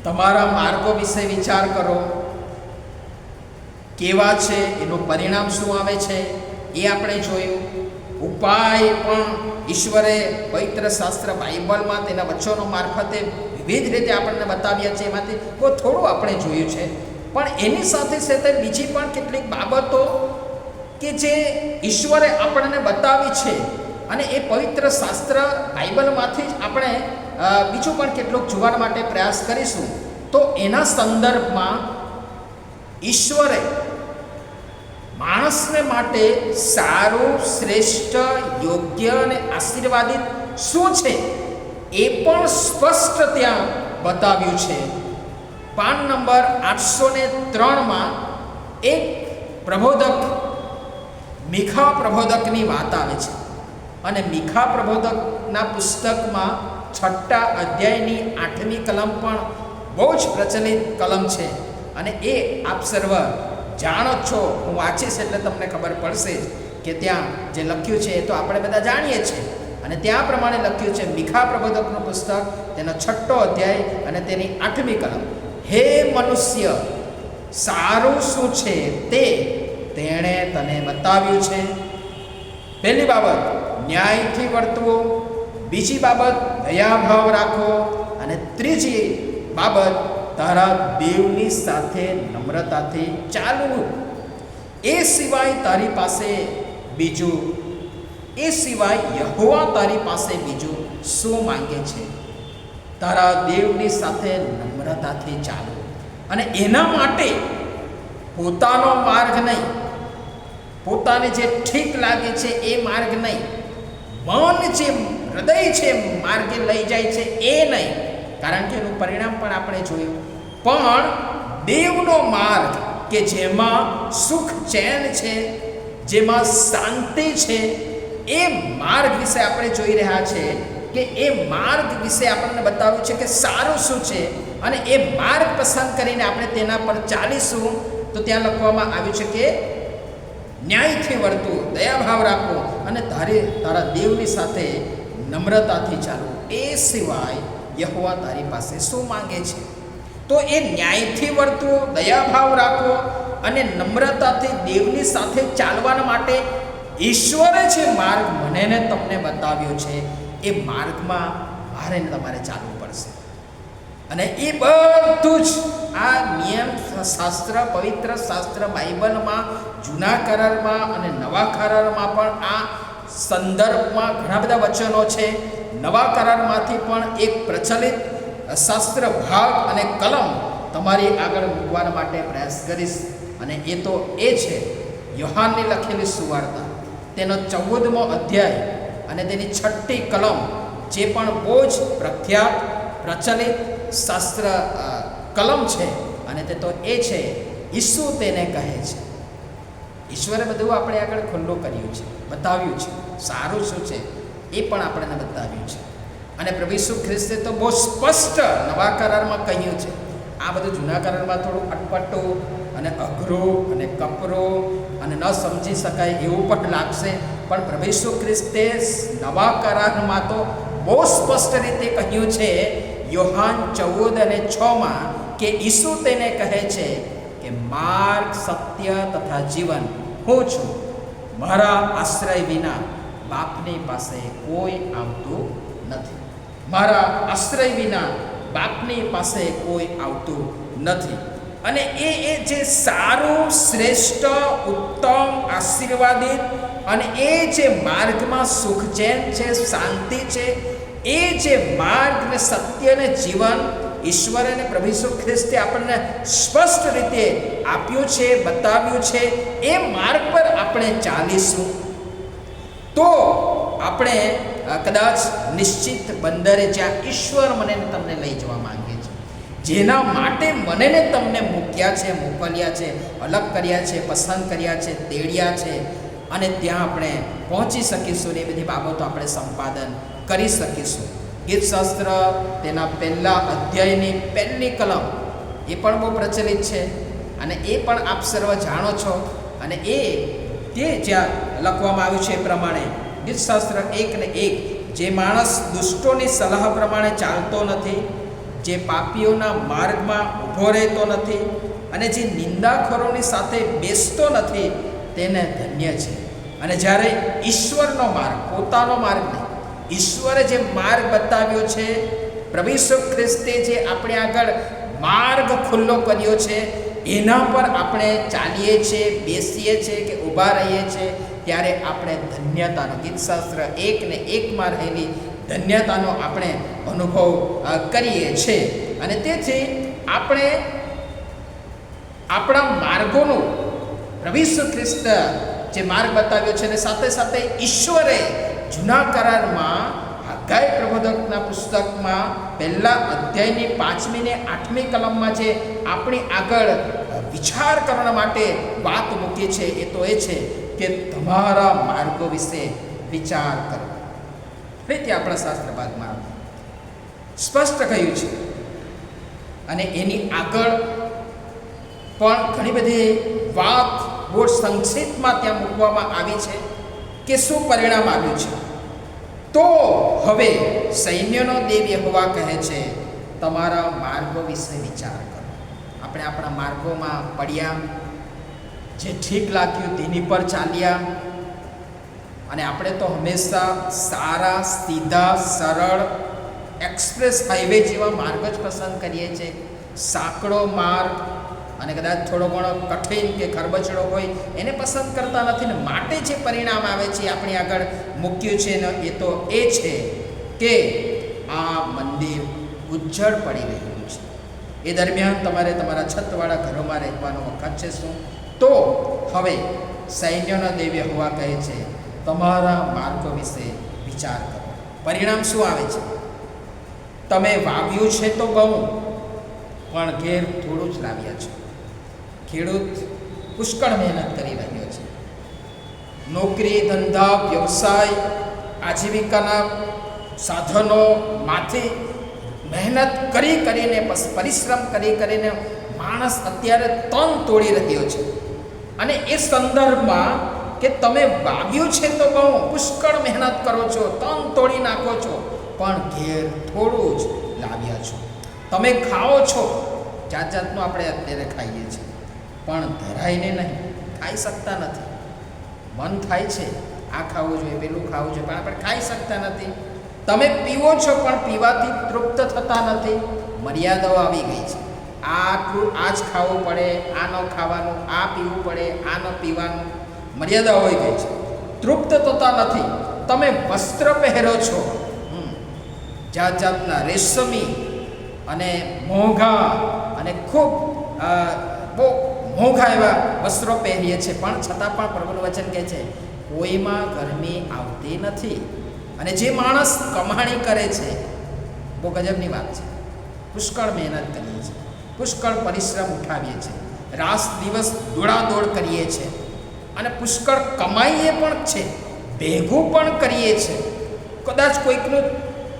તમારા માર્ગો વિશે વિચાર કરો, કેવા છે, એનું પરિણામ શું આવે છે એ આપણે જોયું. ઉપાય પણ ઈશ્વરે પવિત્ર શાસ્ત્ર બાઇબલમાં તેના વચનો મારફતે વિવિધ રીતે આપણને બતાવ્યા છે. એમાંથી થોડું આપણે જોયું છે. પણ એની સાથે સાથે બીજી પણ કેટલીક બાબતો કે જે ઈશ્વરે આપણને બતાવી છે અને એ પવિત્ર શાસ્ત્ર બાઇબલમાંથી જ આપણે બીજું પણ કેટલુંક જોવા માટે પ્રયાસ કરીશું. તો એના સંદર્ભમાં ઈશ્વરે માણસને માટે સારું, શ્રેષ્ઠ, યોગ્ય અને આશીર્વાદિત શું છે એ પણ સ્પષ્ટ ત્યાં બતાવ્યું છે. પાન નંબર 803માં એક પ્રબોધક, મીખા પ્રબોધકની વાત આવે છે. અને મીખા પ્રબોધકના પુસ્તકમાં 6ઠા અધ્યાયની 8મી કલમ પણ બહુ જ પ્રચલિત કલમ છે. અને એ આપ સર્વ જાણો છો. હું વાંચીશ એટલે તમને ખબર પડશે કે ત્યાં જે લખ્યું છે એ તો આપણે બધા જાણીએ છીએ. અને ત્યાં પ્રમાણે લખ્યું છે, મીખા પ્રબોધકનું પુસ્તક, તેનો 6ઠ્ઠો અધ્યાય અને તેની 8મી કલમ. હે મનુષ્ય, સારું શું છે તે તેણે તને બતાવ્યું છે. પહેલી બાબત, ન્યાયથી વર્તવો. બીજી બાબત, દયાભાવ રાખો. અને ત્રીજી બાબત, તારા દેવની સાથે નમ્રતાથી ચાલવું. એ સિવાય તારી પાસે બીજું, એ સિવાય યહોવા તારી પાસે બીજું શું માંગે છે? તારા દેવની સાથે નમ્રતાથી ચાલવું. અને એના માટે પોતાનો માર્ગ નહીં, પોતાને જે ઠીક લાગે છે એ માર્ગ નહીં, મન જે હૃદય છે માર્ગે લઈ જાય છે એ નહીં, કારણ કે એનું પરિણામ પણ આપણે જોયું. પણ દેવનો માર્ગ કે જેમાં સુખ ચેન છે, જેમાં શાંતિ છે, એ માર્ગ વિશે આપણે જોઈ રહ્યા છે. કે એ માર્ગ વિશે આપણને બતાવ્યું છે કે સારું શું છે અને એ માર્ગ પસંદ કરીને આપણે તેના પર ચાલીશું. તો ત્યાં લખવામાં આવ્યું છે કે ન્યાયથી વર્તવું, દયાભાવ રાખવો અને તારા દેવની સાથે નમ્રતાથી ચાલવું. એ સિવાય યહોવા તારી પાસે શું માંગે છે? તો એ ન્યાયથી વર્તવું, દયાભાવ રાખવો અને નમ્રતાથી દેવની સાથે ચાલવાના માટે ઈશ્વરે જે માર્ગ મને ને તમને બતાવ્યો છે એ માર્ગમાં મારે ને તમારે ચાલવું પડશે. અને એ બધું જ આ નિયમ શાસ્ત્ર, પવિત્ર શાસ્ત્ર બાઇબલમાં, જૂના કરારમાં અને નવા કરારમાં પણ આ સંદર્ભમાં ઘણા બધા વચનો છે. નવા કરારમાંથી પણ એક પ્રચલિત શાસ્ત્ર ભાગ અને કલમ તમારી આગળ મૂકવા માટે પ્રયાસ કરીશ. અને એ તો એ છે યોહાનની લખેલી સુવાર્તા, તેનો 14મો અધ્યાય અને તેની 6ઠ્ઠી કલમ, જે પણ બહુ જ પ્રખ્યાત પ્રચલિત શાસ્ત્ર કલમ છે. અને તે તો એ છે, ઈસુ તેને કહે છે. ઈશ્વરે બધું આપણે આગળ ખુલ્લું કર્યું છે, બતાવ્યું છે. સારું શું છે એ પણ આપણને બતાવ્યું છે. અને પ્રભુ ઈસુ ખ્રિસ્તે તો બહુ સ્પષ્ટ નવા કરારમાં કહ્યું છે. આ બધું જૂના કરારમાં થોડું અટપટું અને અઘરું અને કપરું અને ન સમજી શકાય એવું પણ લાગશે. પણ પ્રભુ ઈસુ ખ્રિસ્તે નવા કરારમાં તો બહુ સ્પષ્ટ રીતે કહ્યું છે, યોહાન 14 અને 6માં, કે ઈસુ તેને કહે છે કે માર્ગ, સત્ય તથા જીવન હું છું. મારા આશ્રય વિના બાપની પાસે કોઈ આવતું નથી. મારા આશ્રય વિના બાપની પાસે કોઈ આવતું નથી. અને એ જે સારું, શ્રેષ્ઠ, ઉત્તમ, આશીર્વાદિત અને એ જે માર્ગમાં સુખ ચેન છે, શાંતિ છે, એ જે માર્ગ ને સત્ય ને જીવન, ઈશ્વર અને પ્રભુ ઈસુ ખ્રિસ્તે આપણને સ્પષ્ટ રીતે આપ્યું છે, બતાવ્યું છે, એ માર્ગ પર આપણે ચાલીશું તો આપણે કદાચ નિશ્ચિત બંદરે જ્યાં ઈશ્વર મને ને તમને લઈ જવા માંગે છે, જેના માટે મને ને તમને મૂક્યા છે, મોકલ્યા છે, અલગ કર્યા છે, પસંદ કર્યા છે, તેડ્યા છે, અને ત્યાં આપણે પહોંચી શકીશું ને એ બધી બાબતો આપણે સંપાદન કરી શકીશું. ગીતશાસ્ત્ર તેના પહેલા અધ્યાયની પહેલી કલમ એ પણ બહુ પ્રચલિત છે અને એ પણ આપ સર્વ જાણો છો. અને તે જ્યાં લખવામાં આવ્યું છે એ પ્રમાણે ગીતશાસ્ત્ર 1:1, જે માણસ દુષ્ટોની સલાહ પ્રમાણે ચાલતો નથી, જે પાપીઓના માર્ગમાં ઊભો રહેતો નથી અને જે નિંદાખોરોની સાથે બેસતો નથી, તેને ધન્ય છે. અને જ્યારે ઈશ્વરનો માર્ગ, પોતાનો માર્ગ નહીં, ઈશ્વરે જે માર્ગ બતાવ્યો છે, પ્રભુ ઈસુ ખ્રિસ્તે જે આપણે આગળ માર્ગ ખુલ્લો કર્યો છે, એના પર આપણે ચાલીએ છીએ, બેસીએ છીએ કે ઊભા રહીએ છીએ, ત્યારે આપણે ધન્યતાનો, ગીતશાસ્ત્ર 1:1 રહેલી ધન્યતાનો આપણે અનુભવ કરીએ છીએ. અને તેથી આપણે આપણા માર્ગોનું પ્રભુ ઈસુ ખ્રિસ્ત જે માર્ગ બતાવ્યો છે, અને સાથે સાથે ઈશ્વરે જૂના કરારમાં હગ્ગાઈ પ્રબોધકના પુસ્તકમાં પહેલા અધ્યાયની 5મી ને 8મી કલમમાં જે આપણી આગળ વિચાર કરવા માટે વાત મૂકી છે, એ તો એ છે કે તમારા માર્ગો વિશે વિચાર કરો. તે આપણા શાસ્ત્ર ભાગમાં સ્પષ્ટ કહ્યું છે. અને એની આગળ પણ ઘણી બધી વાત બહુ સંક્ષિપ્તમાં ત્યાં મૂકવામાં આવી છે કે શું પરિણામ આવ્યું છે. તો હવે સૈન્યનો દેવ યહોવા કહે છે, તમારા માર્ગો વિશે વિચાર કરો. આપણે આપણા માર્ગોમાં પડ્યા, જે ઠીક લાગ્યું તેની પર ચાલ્યા, અને આપણે તો હંમેશા સારા, સીધા, સરળ, એક્સપ્રેસ હાઈવે જેવા માર્ગ જ પસંદ કરીએ છીએ. સાંકડો માર્ગ અને કદાચ થોડો ઘણો કઠિન કે ખરબચડો હોય એને પસંદ કરતા નથી. ને માટે જે પરિણામ આવે છે આપણી આગળ મૂક્યું છે ને એ તો એ છે કે આ મંદિર ઉજ્જડ પડી રહ્યું છે. એ દરમિયાન તમારે તમારા છતવાળા ઘરોમાં રહેવાનો વખત છે શું? તો હવે સૈન્યનો દેવ યહોવા કહે છે, તમારા માર્ગો વિશે વિચાર કરો. પરિણામ શું આવે છે? તમે વાવ્યું છે તો બહુ, પણ ઘેર થોડું જ લાવ્યા છો. ખેડૂત પુષ્કળ મહેનત કરી રહ્યો છે. નોકરી, ધંધા, વ્યવસાય, આજીવિકાના સાધનોમાંથી મહેનત કરીને, પરિશ્રમ કરીને માણસ અત્યારે તન તોડી રહ્યો છે. અને એ સંદર્ભમાં કે તમે વાવ્યું છે તો બહુ, પુષ્કળ મહેનત કરો છો, તન તોડી નાખો છો, પણ ઘેર થોડું જ લાવ્યા છો. તમે ખાઓ છો, જાત જાતનું આપણે અત્યારે ખાઈએ છીએ, પણ ધરાઈને નહીં, ખાઈ શકતા નથી. મન થાય છે આ ખાવું જોઈએ, પેલું ખાવું જોઈએ, પણ આપણે ખાઈ શકતા નથી. તમે પીવો છો, પણ પીવાથી તૃપ્ત થતા નથી. મર્યાદાઓ આવી ગઈ છે. આટલું આ જ ખાવું પડે, આ ન ખાવાનું, આ પીવું પડે, આ ન પીવાનું, મર્યાદાઓ આવી ગઈ છે. તૃપ્ત થતા નથી. તમે વસ્ત્ર પહેરો છો, જાત જાતના રેશમી અને મોંઘા અને ખૂબ બહુ મોંઘા એવા વસ્ત્રો પહેરીએ છીએ, પણ છતાં પણ પ્રભુનું વચન કહે છે કોઈમાં ગરમી આવતી નથી. અને જે માણસ કમાણી કરે છે, બહુ ગજબની વાત છે, પુષ્કળ મહેનત કરીએ છીએ, પુષ્કળ પરિશ્રમ ઉઠાવીએ છીએ, રાત દિવસ દોડાદોડ કરીએ છીએ, અને પુષ્કળ કમાઈએ પણ છે, ભેગું પણ કરીએ છીએ, કદાચ કોઈકનું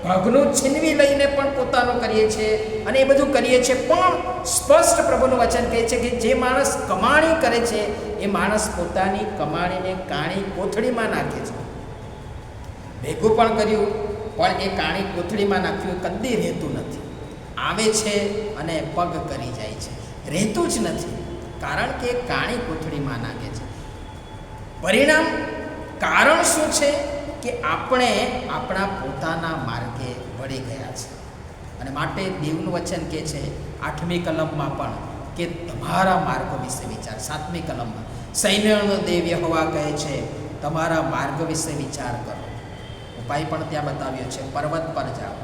ભાગનું છીનવી લઈને પણ પોતાનું કરીએ છીએ, અને એ બધું કરીએ છીએ. પણ સ્પષ્ટ પ્રભુનું વચન કહે છે કે જે માણસ કમાણી કરે છે એ માણસ પોતાની કમાણીને કાણી કોથળીમાં નાખે છે. ભેગું પણ કર્યું, પણ એ કાણી કોથળીમાં નાખ્યું કદી રહેતું નથી. આવે છે અને પગ કરી જાય છે, રહેતું જ નથી, કારણ કે કાણી કોથળીમાં નાખે છે. પરિણામ, કારણ શું છે? કે આપણે આપણા પોતાના માર્ગે વળી ગયા છે. અને માટે દેવનું વચન કહે છે 8મી કલમમાં પણ કે તમારા માર્ગો વિશે વિચાર. 7મી કલમમાં સૈન્યનો દેવ યહોવા કહે છે તમારા માર્ગ વિશે વિચાર કરો. ઉપાય પણ ત્યાં બતાવ્યો છે, પર્વત પર જાઓ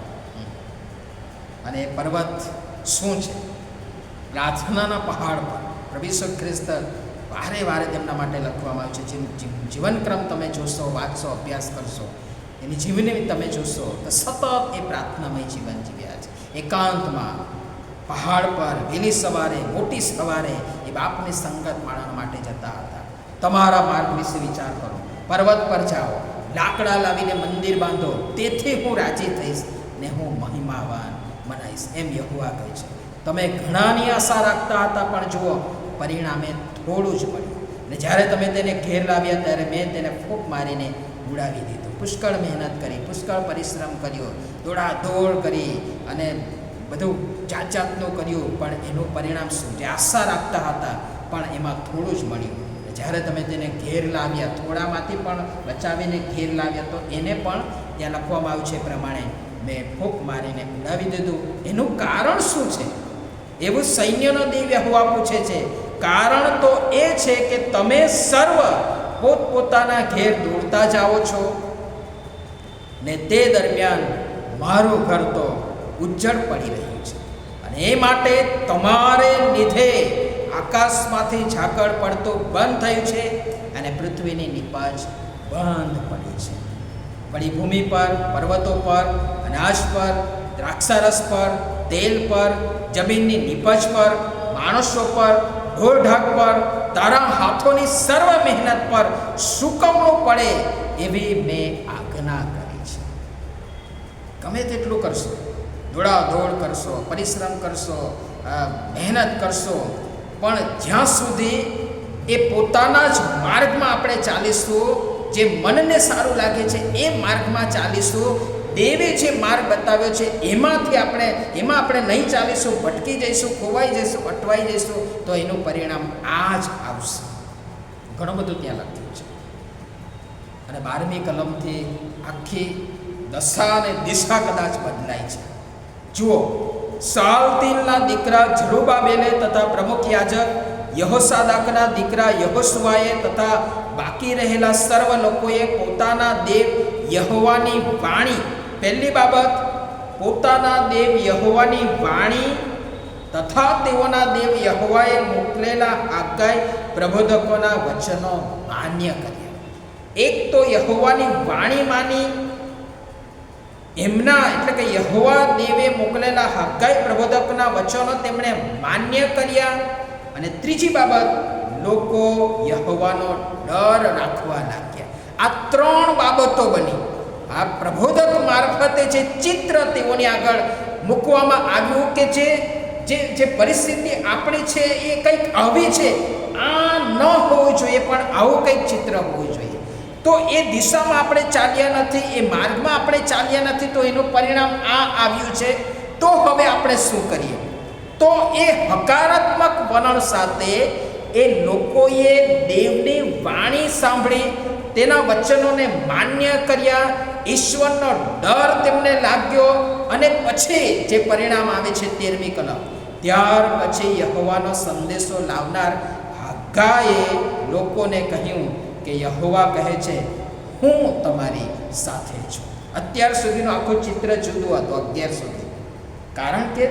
અને પર્વત શું છે? પ્રાર્થનાના પહાડ પર પ્રભુ ઈસુ ખ્રિસ્ત વારે વારે તેમના માટે લખવામાં આવ્યું છે. જીવનક્રમ તમે જોશો, વાંચશો, અભ્યાસ કરશો, એની જીવની તમે જોશો તો સતત એ પ્રાર્થનામય જીવન જીવ્યા છે. એકાંતમાં પહાડ પર વહેલી સવારે, મોટી સવારે એ બાપની સંગત માણવા માટે જતા હતા. તમારા માર્ગ વિશે વિચાર કરો. પર્વત પર જાઓ, લાકડા લાવીને મંદિર બાંધો, તેથી હું રાજી થઈશ ને હું મહિમાવાન બનાવીશ, એમ યહોવા કહે છે. તમે ઘણાની આશા રાખતા હતા, પણ જુઓ પરિણામે થોડું જ મળ્યું. ને જ્યારે તમે તેને ઘેર લાવ્યા ત્યારે મેં તેને ફૂંક મારીને ઉડાવી દીધું. પુષ્કળ મહેનત કરી, પુષ્કળ પરિશ્રમ કર્યો, દોડાદોડ કરી અને બધું જાત જાતનું કર્યું, પણ એનું પરિણામ શું? જે આશા રાખતા હતા પણ એમાં થોડું જ મળ્યું. જ્યારે તમે તેને ઘેર લાવ્યા, થોડામાંથી પણ બચાવીને ઘેર લાવ્યા, તો એને પણ ત્યાં લખવામાં આવ્યું છે પ્રમાણે મેં ફૂંક મારીને ઉડાવી દીધું. એનું કારણ શું છે? એવું સૈન્યનો દેવ યહોવા પૂછે છે. કારણ તો એ છે કે તમે સર્વ પોતપોતાના ઘેર દોડતા જાઓ છો, ને તે દરમિયાન મારું ઘર તો ઉજ્જડ પડી રહ્યું છે. અને એ માટે તમારે લીધે આકાશમાંથી ઝાકળ પડતું બંધ થયું છે અને પૃથ્વીની નીપજ બંધ પડી છે. વળી ભૂમિ પર, પર્વતો પર, અનાજ પર, દ્રાક્ષારસ પર, તેલ પર, જમીનની નીપજ પર, માણસો પર, ઢોરઢાક પર, તારા હાથોની સર્વ મહેનત પર સુકવણું પડે એવી મેં આજ્ઞા કરી છે. ગમે તેટલું કરશો, દોડાદોડ કરશો, પરિશ્રમ કરશો, મહેનત કરશો, પણ જ્યાં સુધી એ પોતાના જ માર્ગમાં આપણે ચાલીશું, જે મનને સારું લાગે છે એ માર્ગમાં ચાલીશું, દેવે જે માર્ગ બતાવ્યો છે એમાં આપણે નહીં ચાલીશું, ભટકી જઈશું, ખોવાઈ જઈશું, અટવાઈ જઈશું, તો એનું પરિણામ આ જ આવશે. ઘણું બધું ત્યાં લખ્યું છે. અને 12મી કલમથી આખી દશા અને દિશા કદાચ બદલાય છે. જુઓ, સાલતીલના દીકરા ઝરુબાબેલે તથા પ્રમુખ યાજક યહોસાદાકના દીકરા યહોશુઆએ તથા બાકી રહેલા સર્વ લોકોએ પોતાના દેવ યહોવાની વાણી, પહેલી બાબત, પોતાના દેવ યહોવાની વાણી તથા તેઓના દેવ યહોવાએ મોકલેલા આગાહી પ્રબોધકોના વચનો માન્ય કર્યા. એક તો યહોવાની વાણી માની, એમના એટલે કે યહોવા દેવે મોકલેલા હગ્ગાઈ પ્રબોધકના વચનો તેમણે માન્ય કર્યા. અને ત્રીજી બાબત, લોકો યહોવાનો ડર રાખવા લાગ્યા. આ 3 બાબતો બની. આ પ્રબોધક મારફતે જે ચિત્ર તેઓની આગળ મૂકવામાં આવ્યું કે જે પરિસ્થિતિ આપણી છે એ કંઈક આવી છે, આ ન હોવું જોઈએ, પણ આવું કંઈક ચિત્ર હોવું જોઈએ. તો એ દિશામાં આપણે ચાલ્યા નથી, એ માર્ગમાં આપણે ચાલ્યા નથી, તો એનું પરિણામ આ આવ્યું છે. તો હવે આપણે શું કરીએ? તો એ હકારાત્મક વલણ સાથે એ લોકોએ દેવની વાણી સાંભળી, તેના વચનોને માન્ય કર્યા, ઈશ્વરનો ડર તેમને લાગ્યો, અને પછી જે પરિણામ આવે છે 13મી કલમ, ત્યાર પછી યહોવાનો સંદેશો લાવનાર હગ્ગાએ લોકોને કહ્યું કે યહોવા કહે છે, હું તમારી સાથે છું. અત્યાર સુધીનું આખું ચિત્ર જુદું હતું, 11 સુધી. કારણ કે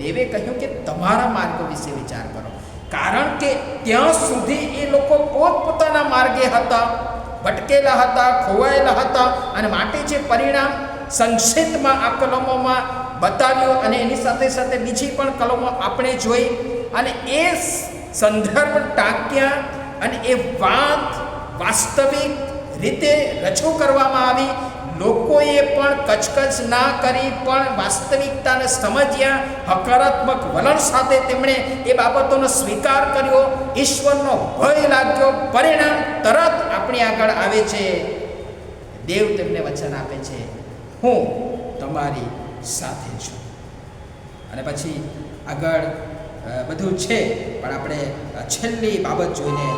દેવે કહ્યું કે તમારા માર્ગ વિશે વિચાર કરો. કારણ કે ત્યાં સુધી એ લોકો પોતપોતાના માર્ગે હતા, ભટકેલા હતા, ખોવાયેલા હતા, અને માટે જે પરિણામ સંક્ષિપ્તમાં આ કલમોમાં બતાવ્યું, અને એની સાથે સાથે બીજી પણ કલમો આપણે જોઈ, અને એ સંદર્ભ ટાંક્યા, અને એ વાત વાસ્તવિક રીતે રજૂ કરવામાં આવી. લોકોએ પણ કચકચ ના કરી, પણ વાસ્તવિકતાને સમજ્યા, હકારાત્મક વલણ સાથે તેમણે એ બાબતોનો સ્વીકાર કર્યો, ઈશ્વરનો ભય લાગ્યો. પરિણામ તરત આપણી આગળ આવે છે. દેવ તેમને વચન આપે છે, હું તમારી સાથે છું. અને પછી આગળ બધું છે, પણ આપણે છેલ્લી બાબત જોઈને,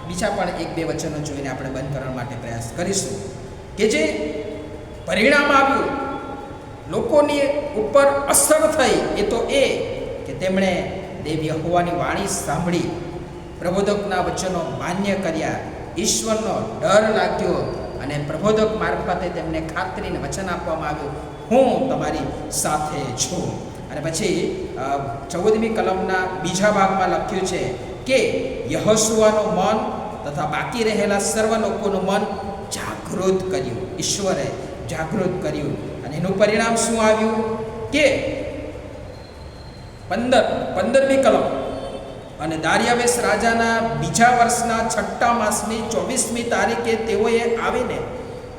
બીજા પણ 1-2 વચનો જોઈને આપણે બંધ કરવા માટે પ્રયાસ કરીશું. કે જે પરિણામ આવ્યું, લોકોની ઉપર અસર થઈ, એ તો એ કે તેમણે દેવ યહોવાની વાણી સાંભળી, પ્રબોધકના વચનો માન્ય કર્યા, ઈશ્વરનો ડર લાગ્યો, અને પ્રબોધક મારફતે તેમને ખાતરીને વચન આપવામાં આવ્યું, હું તમારી સાથે છું. અને પછી 14મી કલમના બીજા ભાગમાં લખ્યું છે કે યહોશુઆનું મન તથા બાકી રહેલા સર્વ લોકોનું મન જાગૃત કર્યું, ઈશ્વરે જાગૃત કર્યું. અને એનું પરિણામ શું આવ્યું કે 15મી કલમ, અને દારિયાવેશ રાજાના બીજા વર્ષના 6 માસની 24મી તારીખે તેઓએ આવીને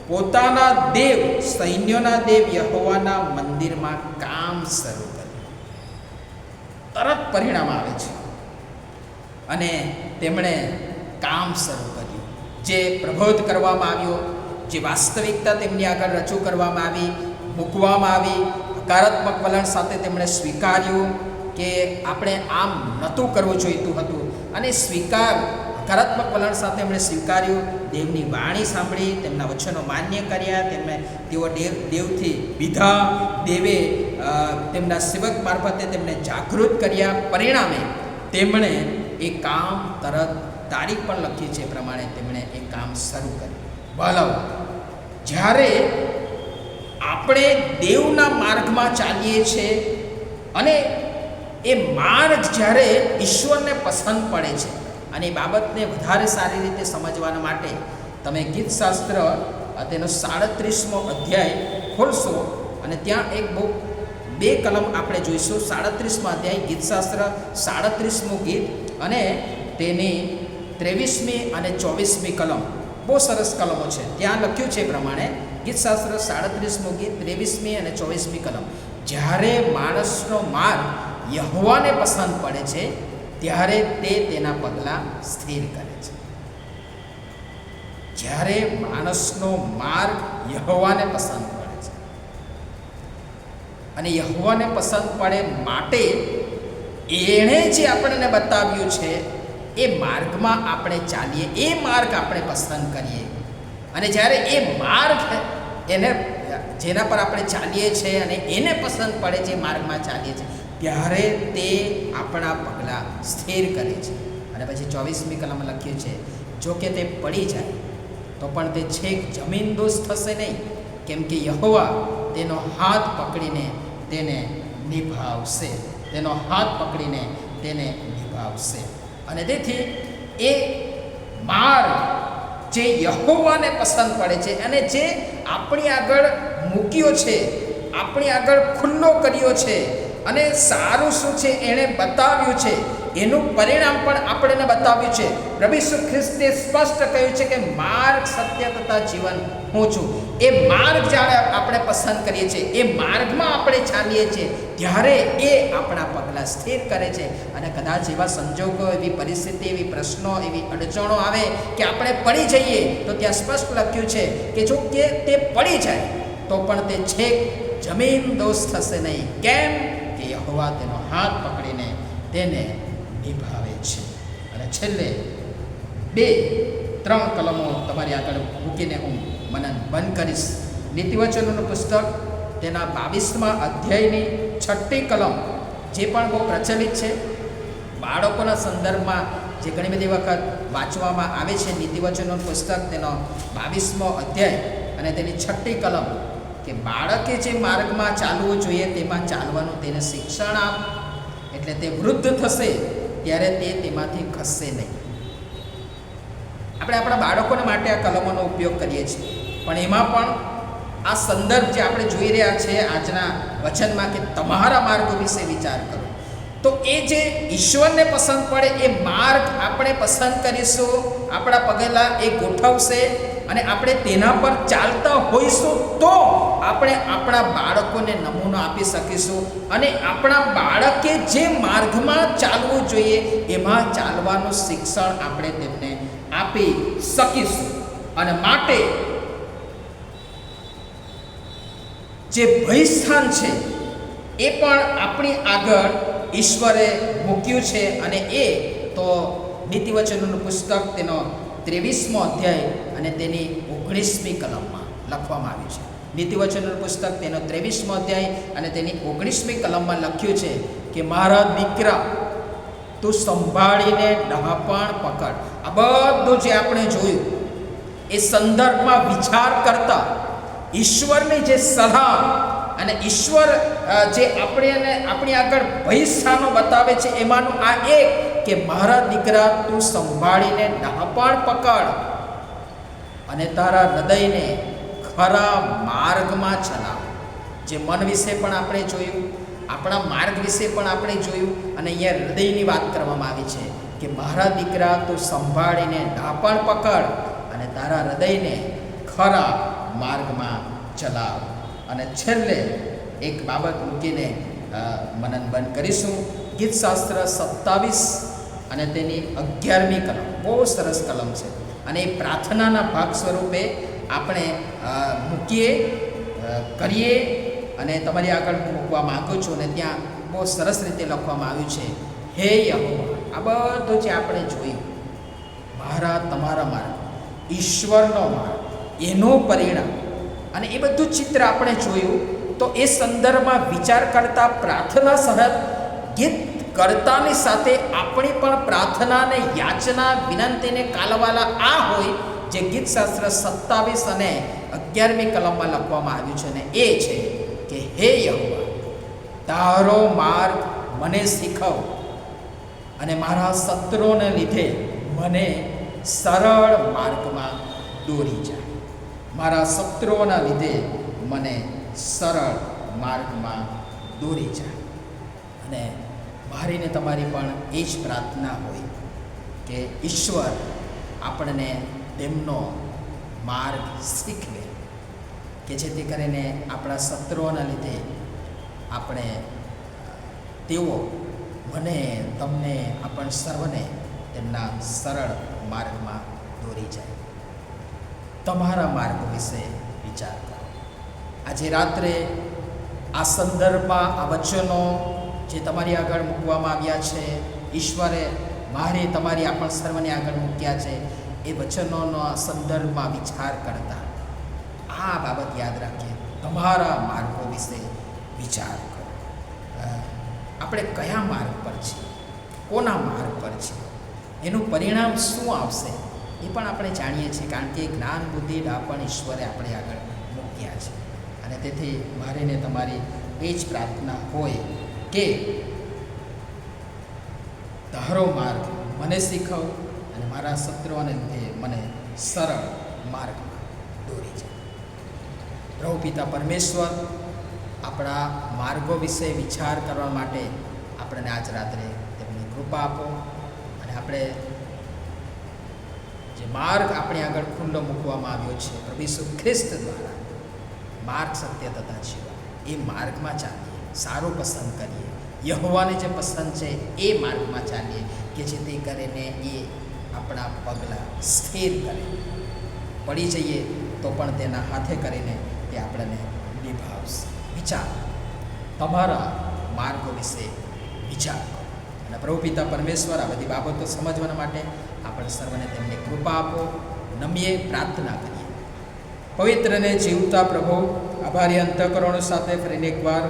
પોતાના દેવ, સૈન્યોના દેવ યહોવાના મંદિરમાં કામ શરૂ કર્યું. તરત પરિણામ આવે છે અને તેમણે કામ શરૂ કર્યું. જે પ્રબોધ કરવામાં આવ્યો, જે વાસ્તવિકતા તેમની આગળ રજૂ કરવામાં આવી, મૂકવામાં આવી, હકારાત્મક વલણ સાથે તેમણે સ્વીકાર્યું કે આપણે આમ નહોતું કરવું જોઈતું હતું, અને હકારાત્મક વલણ સાથે એમણે સ્વીકાર્યું. દેવની વાણી સાંભળી, તેમના વચનો માન્ય કર્યા, તેઓ દેવથી વિધા, દેવે તેમના સેવક મારફતે તેમને જાગૃત કર્યા. પરિણામે તેમણે એ કામ તરત, તારીખ પણ લખી છે એ પ્રમાણે તેમણે એ કામ શરૂ કર્યું. ભલો, જ્યારે આપણે દેવના માર્ગમાં ચાલીએ છીએ અને એ માર્ગ જ્યારે ઈશ્વરને પસંદ પડે છે, અને એ બાબતને વધારે સારી રીતે સમજવાના માટે તમે ગીતશાસ્ત્ર તેનો 37મો અધ્યાય ખોલશો અને ત્યાં એક બહુ 2 કલમ આપણે જોઈશું. 37મો અધ્યાય ગીતશાસ્ત્ર, 37મું ગીત અને તેની 23મી અને 24મી કલમ. બહુ સરસ કલમો છે. ત્યાં લખ્યું છે એ પ્રમાણે ગીતશાસ્ત્ર 37મું ગીત, 23મી અને 24મી કલમ. જ્યારે માણસનો માર્ગ યહોવાને પસંદ પડે છે ત્યારે તે તેના પગલાં સ્થિર કરે છે. જ્યારે માણસનો માર્ગ યહોવાને પસંદ પડે છે અને યહોવાને પસંદ પડે માટે એણે જે આપણને બતાવ્યું છે એ માર્ગમાં આપણે ચાલીએ, એ માર્ગ આપણે પસંદ કરીએ. અને જ્યારે એ માર્ગ જેના પર આપણે ચાલીએ છીએ અને એને પસંદ પડે છે, માર્ગમાં ચાલીએ છીએ, ત્યારે તે આપણા પગલાં સ્થિર કરે છે. અને પછી 24મી કલમ લખ્યું છે, જો કે તે પડી જાય તો પણ તે છેક જમીનદોષ થશે નહીં, કેમ કે યહોવા તેનો હાથ પકડીને તેને નિભાવશે, તેનો હાથ પકડીને તેને નિભાવશે. અને તેથી એ માર્ગ જે યહોવાને પસંદ પડે છે અને જે આપણી આગળ મૂક્યો છે, આપણી આગળ ખુલ્લો કર્યો છે અને સારું શું છે એણે બતાવ્યું છે, એનું પરિણામ પણ આપણને બતાવ્યું છે. પ્રભુ ઈસુ ખ્રિસ્તે સ્પષ્ટ કહ્યું છે કે માર્ગ, સત્ય તથા જીવન હું છું. એ માર્ગ જ્યારે આપણે પસંદ કરીએ છીએ, એ માર્ગમાં આપણે ચાલીએ છીએ, ત્યારે એ આપણા પગલાં સ્થિર કરે છે. અને કદાચ એવા સંજોગો, એવી પરિસ્થિતિ, એવી પ્રશ્નો, એવી અડચણો આવે કે આપણે પડી જઈએ, તો ત્યાં સ્પષ્ટ લખ્યું છે કે જો કે તે પડી જાય તો પણ તે છેક જમીન દોષ થશે નહીં, કેમ કે યહોવા તેનો હાથ પકડીને તેને નિભાવે છે. અને છેલ્લે 2-3 કલમો તમારી આગળ મૂકીને હું મનન બંધ કરીશ. નીતિવચનોનું પુસ્તક તેના 22મા અધ્યાયની 6ઠી કલમ, જે પણ બહુ પ્રચલિત છે, બાળકોના સંદર્ભમાં જે ઘણી બધી વખત વાંચવામાં આવે છે. નીતિવચનોનું પુસ્તક તેનો 22મો અધ્યાય અને તેની 6ઠી કલમ, કે બાળકે જે માર્ગમાં ચાલવું જોઈએ તેમાં ચાલવાનું તેને શિક્ષણ આપ, એટલે તે વૃદ્ધ થશે ત્યારે તે તેમાંથી ખસશે નહીં. આપણે આપણા બાળકોને માટે આ કલમોનો ઉપયોગ કરીએ છીએ, પણ એમાં પણ આ સંદર્ભ જે આપણે જોઈ રહ્યા છીએ આજના વચનમાં, કે તમારા માર્ગો વિશે વિચાર કરો, તો એ જે ઈશ્વરને પસંદ પડે એ માર્ગ આપણે પસંદ કરીશું, આપણા પગલાં એ ગોઠવશે અને આપણે તેના પર ચાલતા હોઈશું તો આપણે આપણા બાળકોને નમૂનો આપી શકીશું અને આપણા બાળકે જે માર્ગમાં ચાલવું જોઈએ એમાં ચાલવાનું શિક્ષણ આપણે તેમને આપી શકીશું. અને માટે જે ભયસ્થાન છે એ પણ આપણી આગળ ઈશ્વરે મૂક્યું છે, અને એ તો નીતિવચનોનું પુસ્તક તેનો 23મો અધ્યાય અને તેની 19મી કલમમાં લખવામાં આવ્યું છે. નીતિવચનોનું પુસ્તક તેનો 23મો અધ્યાય અને તેની 19મી કલમમાં લખ્યું છે કે મારા દીકરા, તું સંભાળીને ડહાપણ પકડ. આ બધું જે આપણે જોયું એ સંદર્ભમાં વિચાર કરતા ઈશ્વરની જે સલાહ અને ઈશ્વર જે આપણી આગળ ભય સ્થાનો બતાવે છે એમાંનું આ એક કે મારા દીકરા તું સંભાળીને ડાપણ પકડ અને તારા હૃદયને ખરા માર્ગમાં ચલાવ. જે મન વિશે પણ આપણે જોયું, આપણા માર્ગ વિશે પણ આપણે જોયું, અને અહીંયા હૃદયની વાત કરવામાં આવી છે કે મારા દીકરા તું સંભાળીને ડાપણ પકડ અને તારા હૃદયને ખરા માર્ગમાં ચલાવ. અને છેલ્લે એક બાબત મૂકીને મનન બંધ કરીશું. ગીતશાસ્ત્ર 27 અને તેની 11મી કલમ બહુ સરસ કલમ છે, અને એ પ્રાર્થનાના ભાગ સ્વરૂપે આપણે મૂકીએ, કરીએ, અને તમારી આગળ હું મૂકવા માગું છું. અને ત્યાં બહુ સરસ રીતે લખવામાં આવ્યું છે, હે યહોવા. આ બધું જે આપણે જોયું, મારા તમારા માર્ગ, ઈશ્વરનો માર્ગ, એનું પરિણામ, અને એ બધું ચિત્ર આપણે જોયું. તો એ સંદર્ભમાં વિચાર કરતા પ્રાર્થના સહજ ગીત કરતાની સાથે આપણી પણ પ્રાર્થનાને, યાચના, વિનંતીને કાલવાલા આ હોય જે ગીતશાસ્ત્ર 27 અને 11મી કલમમાં લખવામાં આવ્યું છે. ને એ છે કે હે યહોવા, તારો માર્ગ મને શીખવ અને મારા શત્રુઓને લીધે મને સરળ માર્ગમાં દોરી જાય. મારા શત્રુઓના લીધે મને સરળ માર્ગમાં દોરી જાય. અને મારી ને તમારી પણ એ જ પ્રાર્થના હોય કે ઈશ્વર આપણને તેમનો માર્ગ શીખવે, કે જેથી કરીને આપણા શત્રુઓના લીધે આપણે તેઓ મને, તમને, આપણ સર્વને તેમના સરળ માર્ગમાં દોરી જાય. તમારા માર્ગ વિશે વિચાર કરો. આજે રાત્રે આ સંદર્ભમાં આ વચનો જે તમારી આગળ મૂકવામાં આવ્યા છે, ઈશ્વરે મારી, તમારી, આપણ સર્વને આગળ મૂક્યા છે, એ વચનોના સંદર્ભમાં વિચાર કરતા આ બાબત યાદ રાખીએ. તમારા માર્ગો વિશે વિચાર કરો. આપણે કયા માર્ગ પર છીએ, કોના માર્ગ પર છીએ, એનું પરિણામ શું આવશે એ પણ આપણે જાણીએ છીએ, કારણ કે જ્ઞાન, બુદ્ધિ, ડાપણ ઈશ્વરે આપણે આગળ મૂક્યા છે. અને તેથી મારી ને તમારી એ જ પ્રાર્થના હોય કે તારો માર્ગ મને શીખવ અને મારા શત્રુઓને લીધે મને સરળ માર્ગમાં દોરી જાય. પ્રભુ પિતા પરમેશ્વર આપણા માર્ગો વિશે વિચાર કરવા માટે આપણને આજ રાત્રે તેમની કૃપા આપો. અને આપણે જે માર્ગ આપણી આગળ ખુલ્લો મૂકવામાં આવ્યો છે પ્રભુ ઈસુ ખ્રિસ્ત દ્વારા, માર્ગ, સત્ય તથા જીવન, એ માર્ગમાં ચાલીએ, સારું પસંદ કરીએ, યહોવાને જે પસંદ છે એ માર્ગમાં ચાલીએ, કે જેથી કરીને એ આપણા પગલાં સ્થિર કરે. પડી જઈએ તો પણ તેના હાથે કરીને તે આપણને નિભાવશે. વિચાર, તમારા માર્ગો વિશે વિચાર કરો. અને પ્રભુ પિતા પરમેશ્વર આ બધી બાબતો સમજવાના માટે આપણે સર્વને તેમની કૃપા આપો. નમીએ, પ્રાર્થના કરીએ. પવિત્ર અને જીવતા પ્રભુ, આભારી અંતઃકરણો સાથે ફરીને એકવાર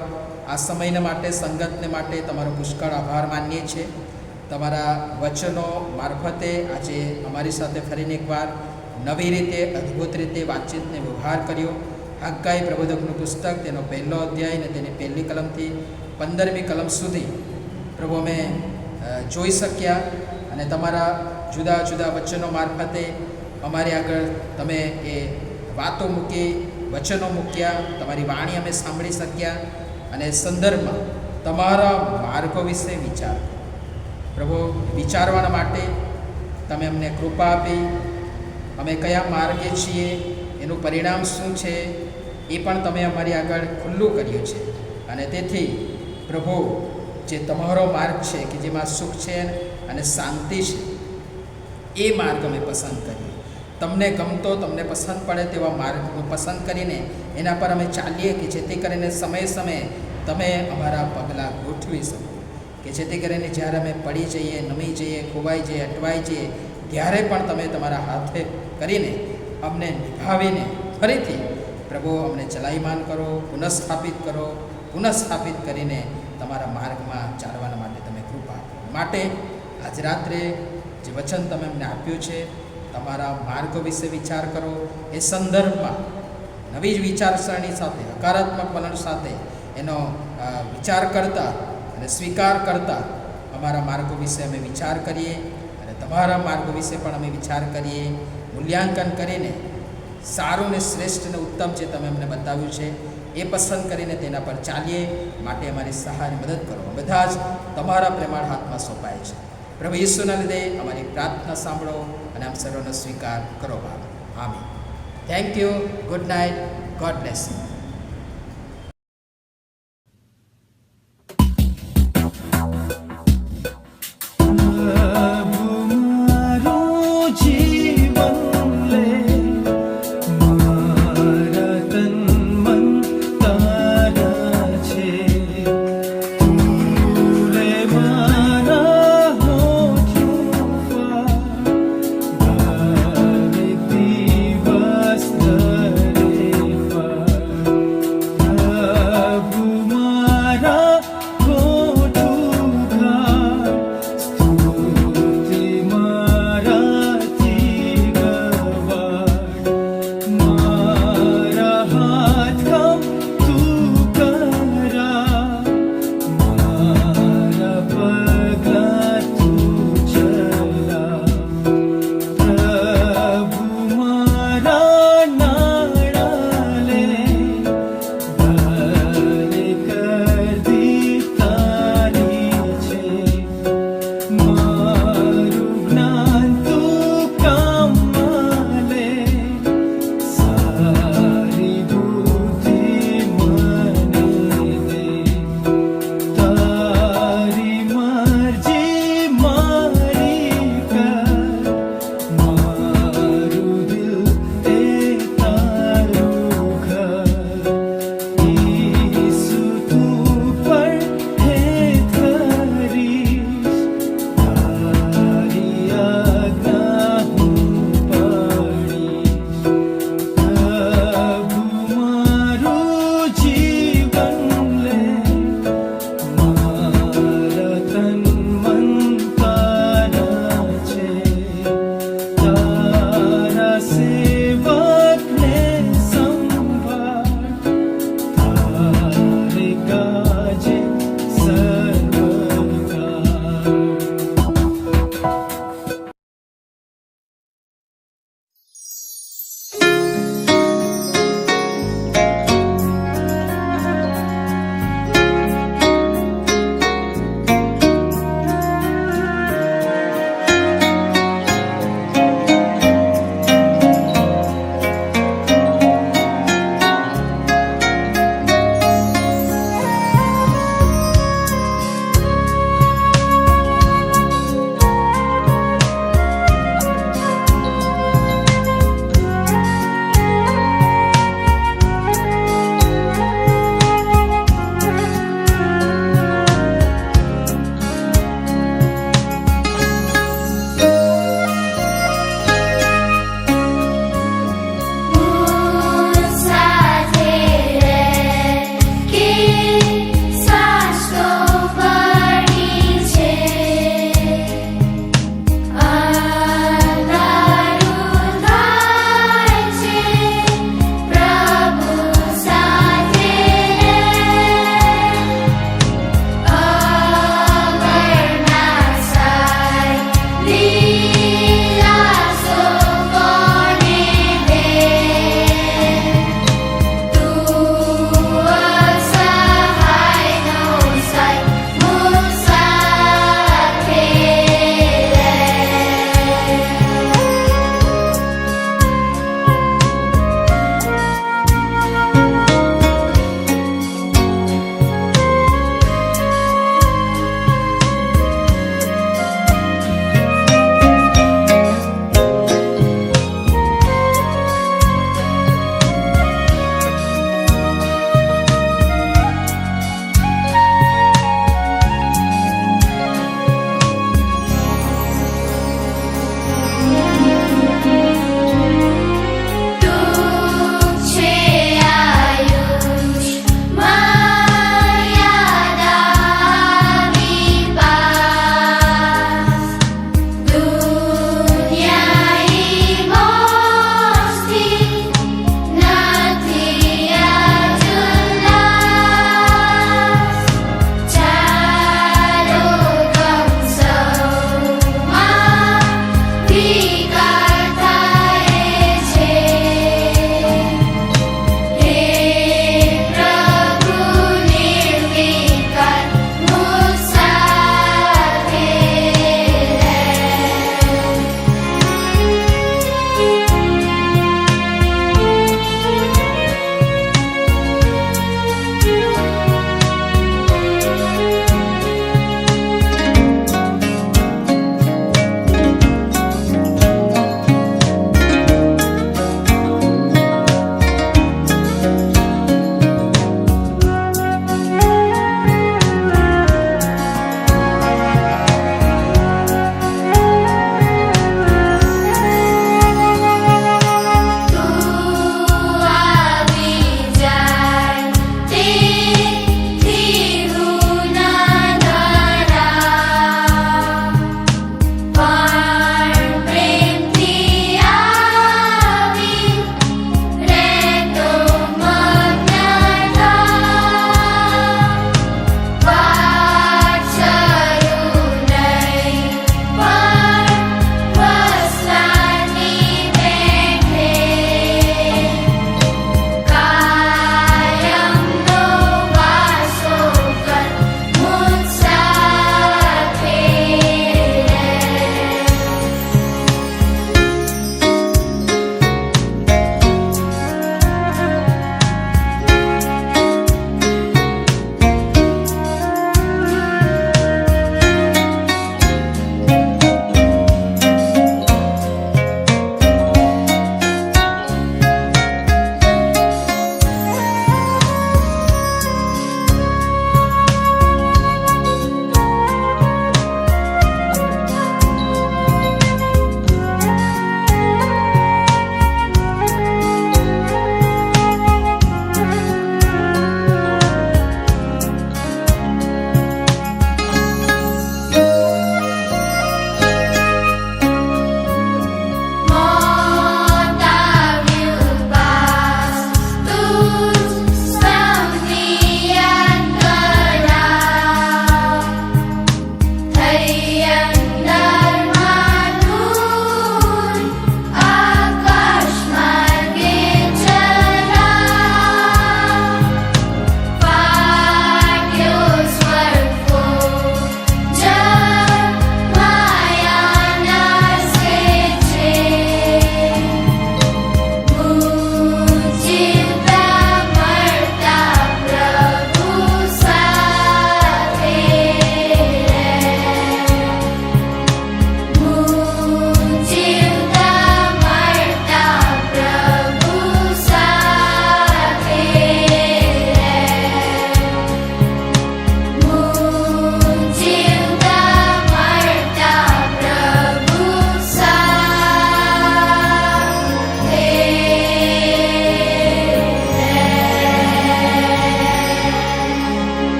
આ સમયને માટે, સંગતને માટે તમારો પુષ્કળ આભાર માનીએ છીએ. તમારા વચનો મારફતે આજે અમારી સાથે ફરીને એકવાર નવી રીતે, અદ્ભુત રીતે વાતચીતને વ્યવહાર કર્યો. હગ્ગાઈ પ્રબોધકનું પુસ્તક, તેનો 1લો અધ્યાય અને તેની 1લી કલમથી 15મી કલમ સુધી પ્રભુ અમે જોઈ શક્યા. અને તમારા જુદા જુદા વચનો મારફતે અમારી આગળ તમે એ વાતો મૂકી, વચનો મૂક્યા, તમારી વાણી અમે સાંભળી શક્યા. અને સંદર્ભમાં તમારા માર્ગો વિશે વિચાર, પ્રભુ, વિચારવાના માટે તમે અમને કૃપા આપી. અમે કયા માર્ગે છીએ, એનું પરિણામ શું છે એ પણ તમે અમારી આગળ ખુલ્લું કર્યું છે. અને તેથી પ્રભુ, જે તમારો માર્ગ છે કે જેમાં સુખ છે અને શાંતિ છે, એ માર્ગ અમે પસંદ કરીએ. તમને ગમતો, તમને પસંદ પડે તેવા માર્ગ પસંદ કરીને એના પર અમે ચાલીએ, કે જેથી કરીને સમયે સમયે તમે અમારા પગલાં ગોઠવી શકો, કે જેથી કરીને જ્યારે અમે પડી જઈએ, નમી જઈએ, ખોવાઈ જઈએ, અટવાઈ જઈએ, ત્યારે પણ તમે તમારા હાથે કરીને અમને નિભાવીને ફરીથી પ્રભુ અમને ચલાયમાન કરો, પુનઃસ્થાપિત કરીને તમારા માર્ગમાં ચાલવાના માટે તમે કૃપા આપો. માટે આજ રાત્રે જે વચન તમે અમને આપ્યું છે, તમારા માર્ગો વિશે વિચાર કરો, એ સંદર્ભમાં નવી જ વિચારસરણી સાથે, હકારાત્મક વલણ સાથે એનો વિચાર કરતા અને સ્વીકાર કરતા અમારા માર્ગો વિશે અમે વિચાર કરીએ અને તમારા માર્ગો વિશે પણ અમે વિચાર કરીએ, મૂલ્યાંકન કરીને સારું ને શ્રેષ્ઠ ને ઉત્તમ જે તમે અમને બતાવ્યું છે એ પસંદ કરીને તેના પર ચાલીએ. માટે અમારી સહાય મદદ કરો. બધા જ તમારા પ્રેમાળ હાથમાં સોંપાય છે. પ્રભુ ઈસુના લીધે અમારી પ્રાર્થના સાંભળો અને આમ સર્વનો સ્વીકાર કરો બાપ. આમીન. Thank you. Good night. God bless you.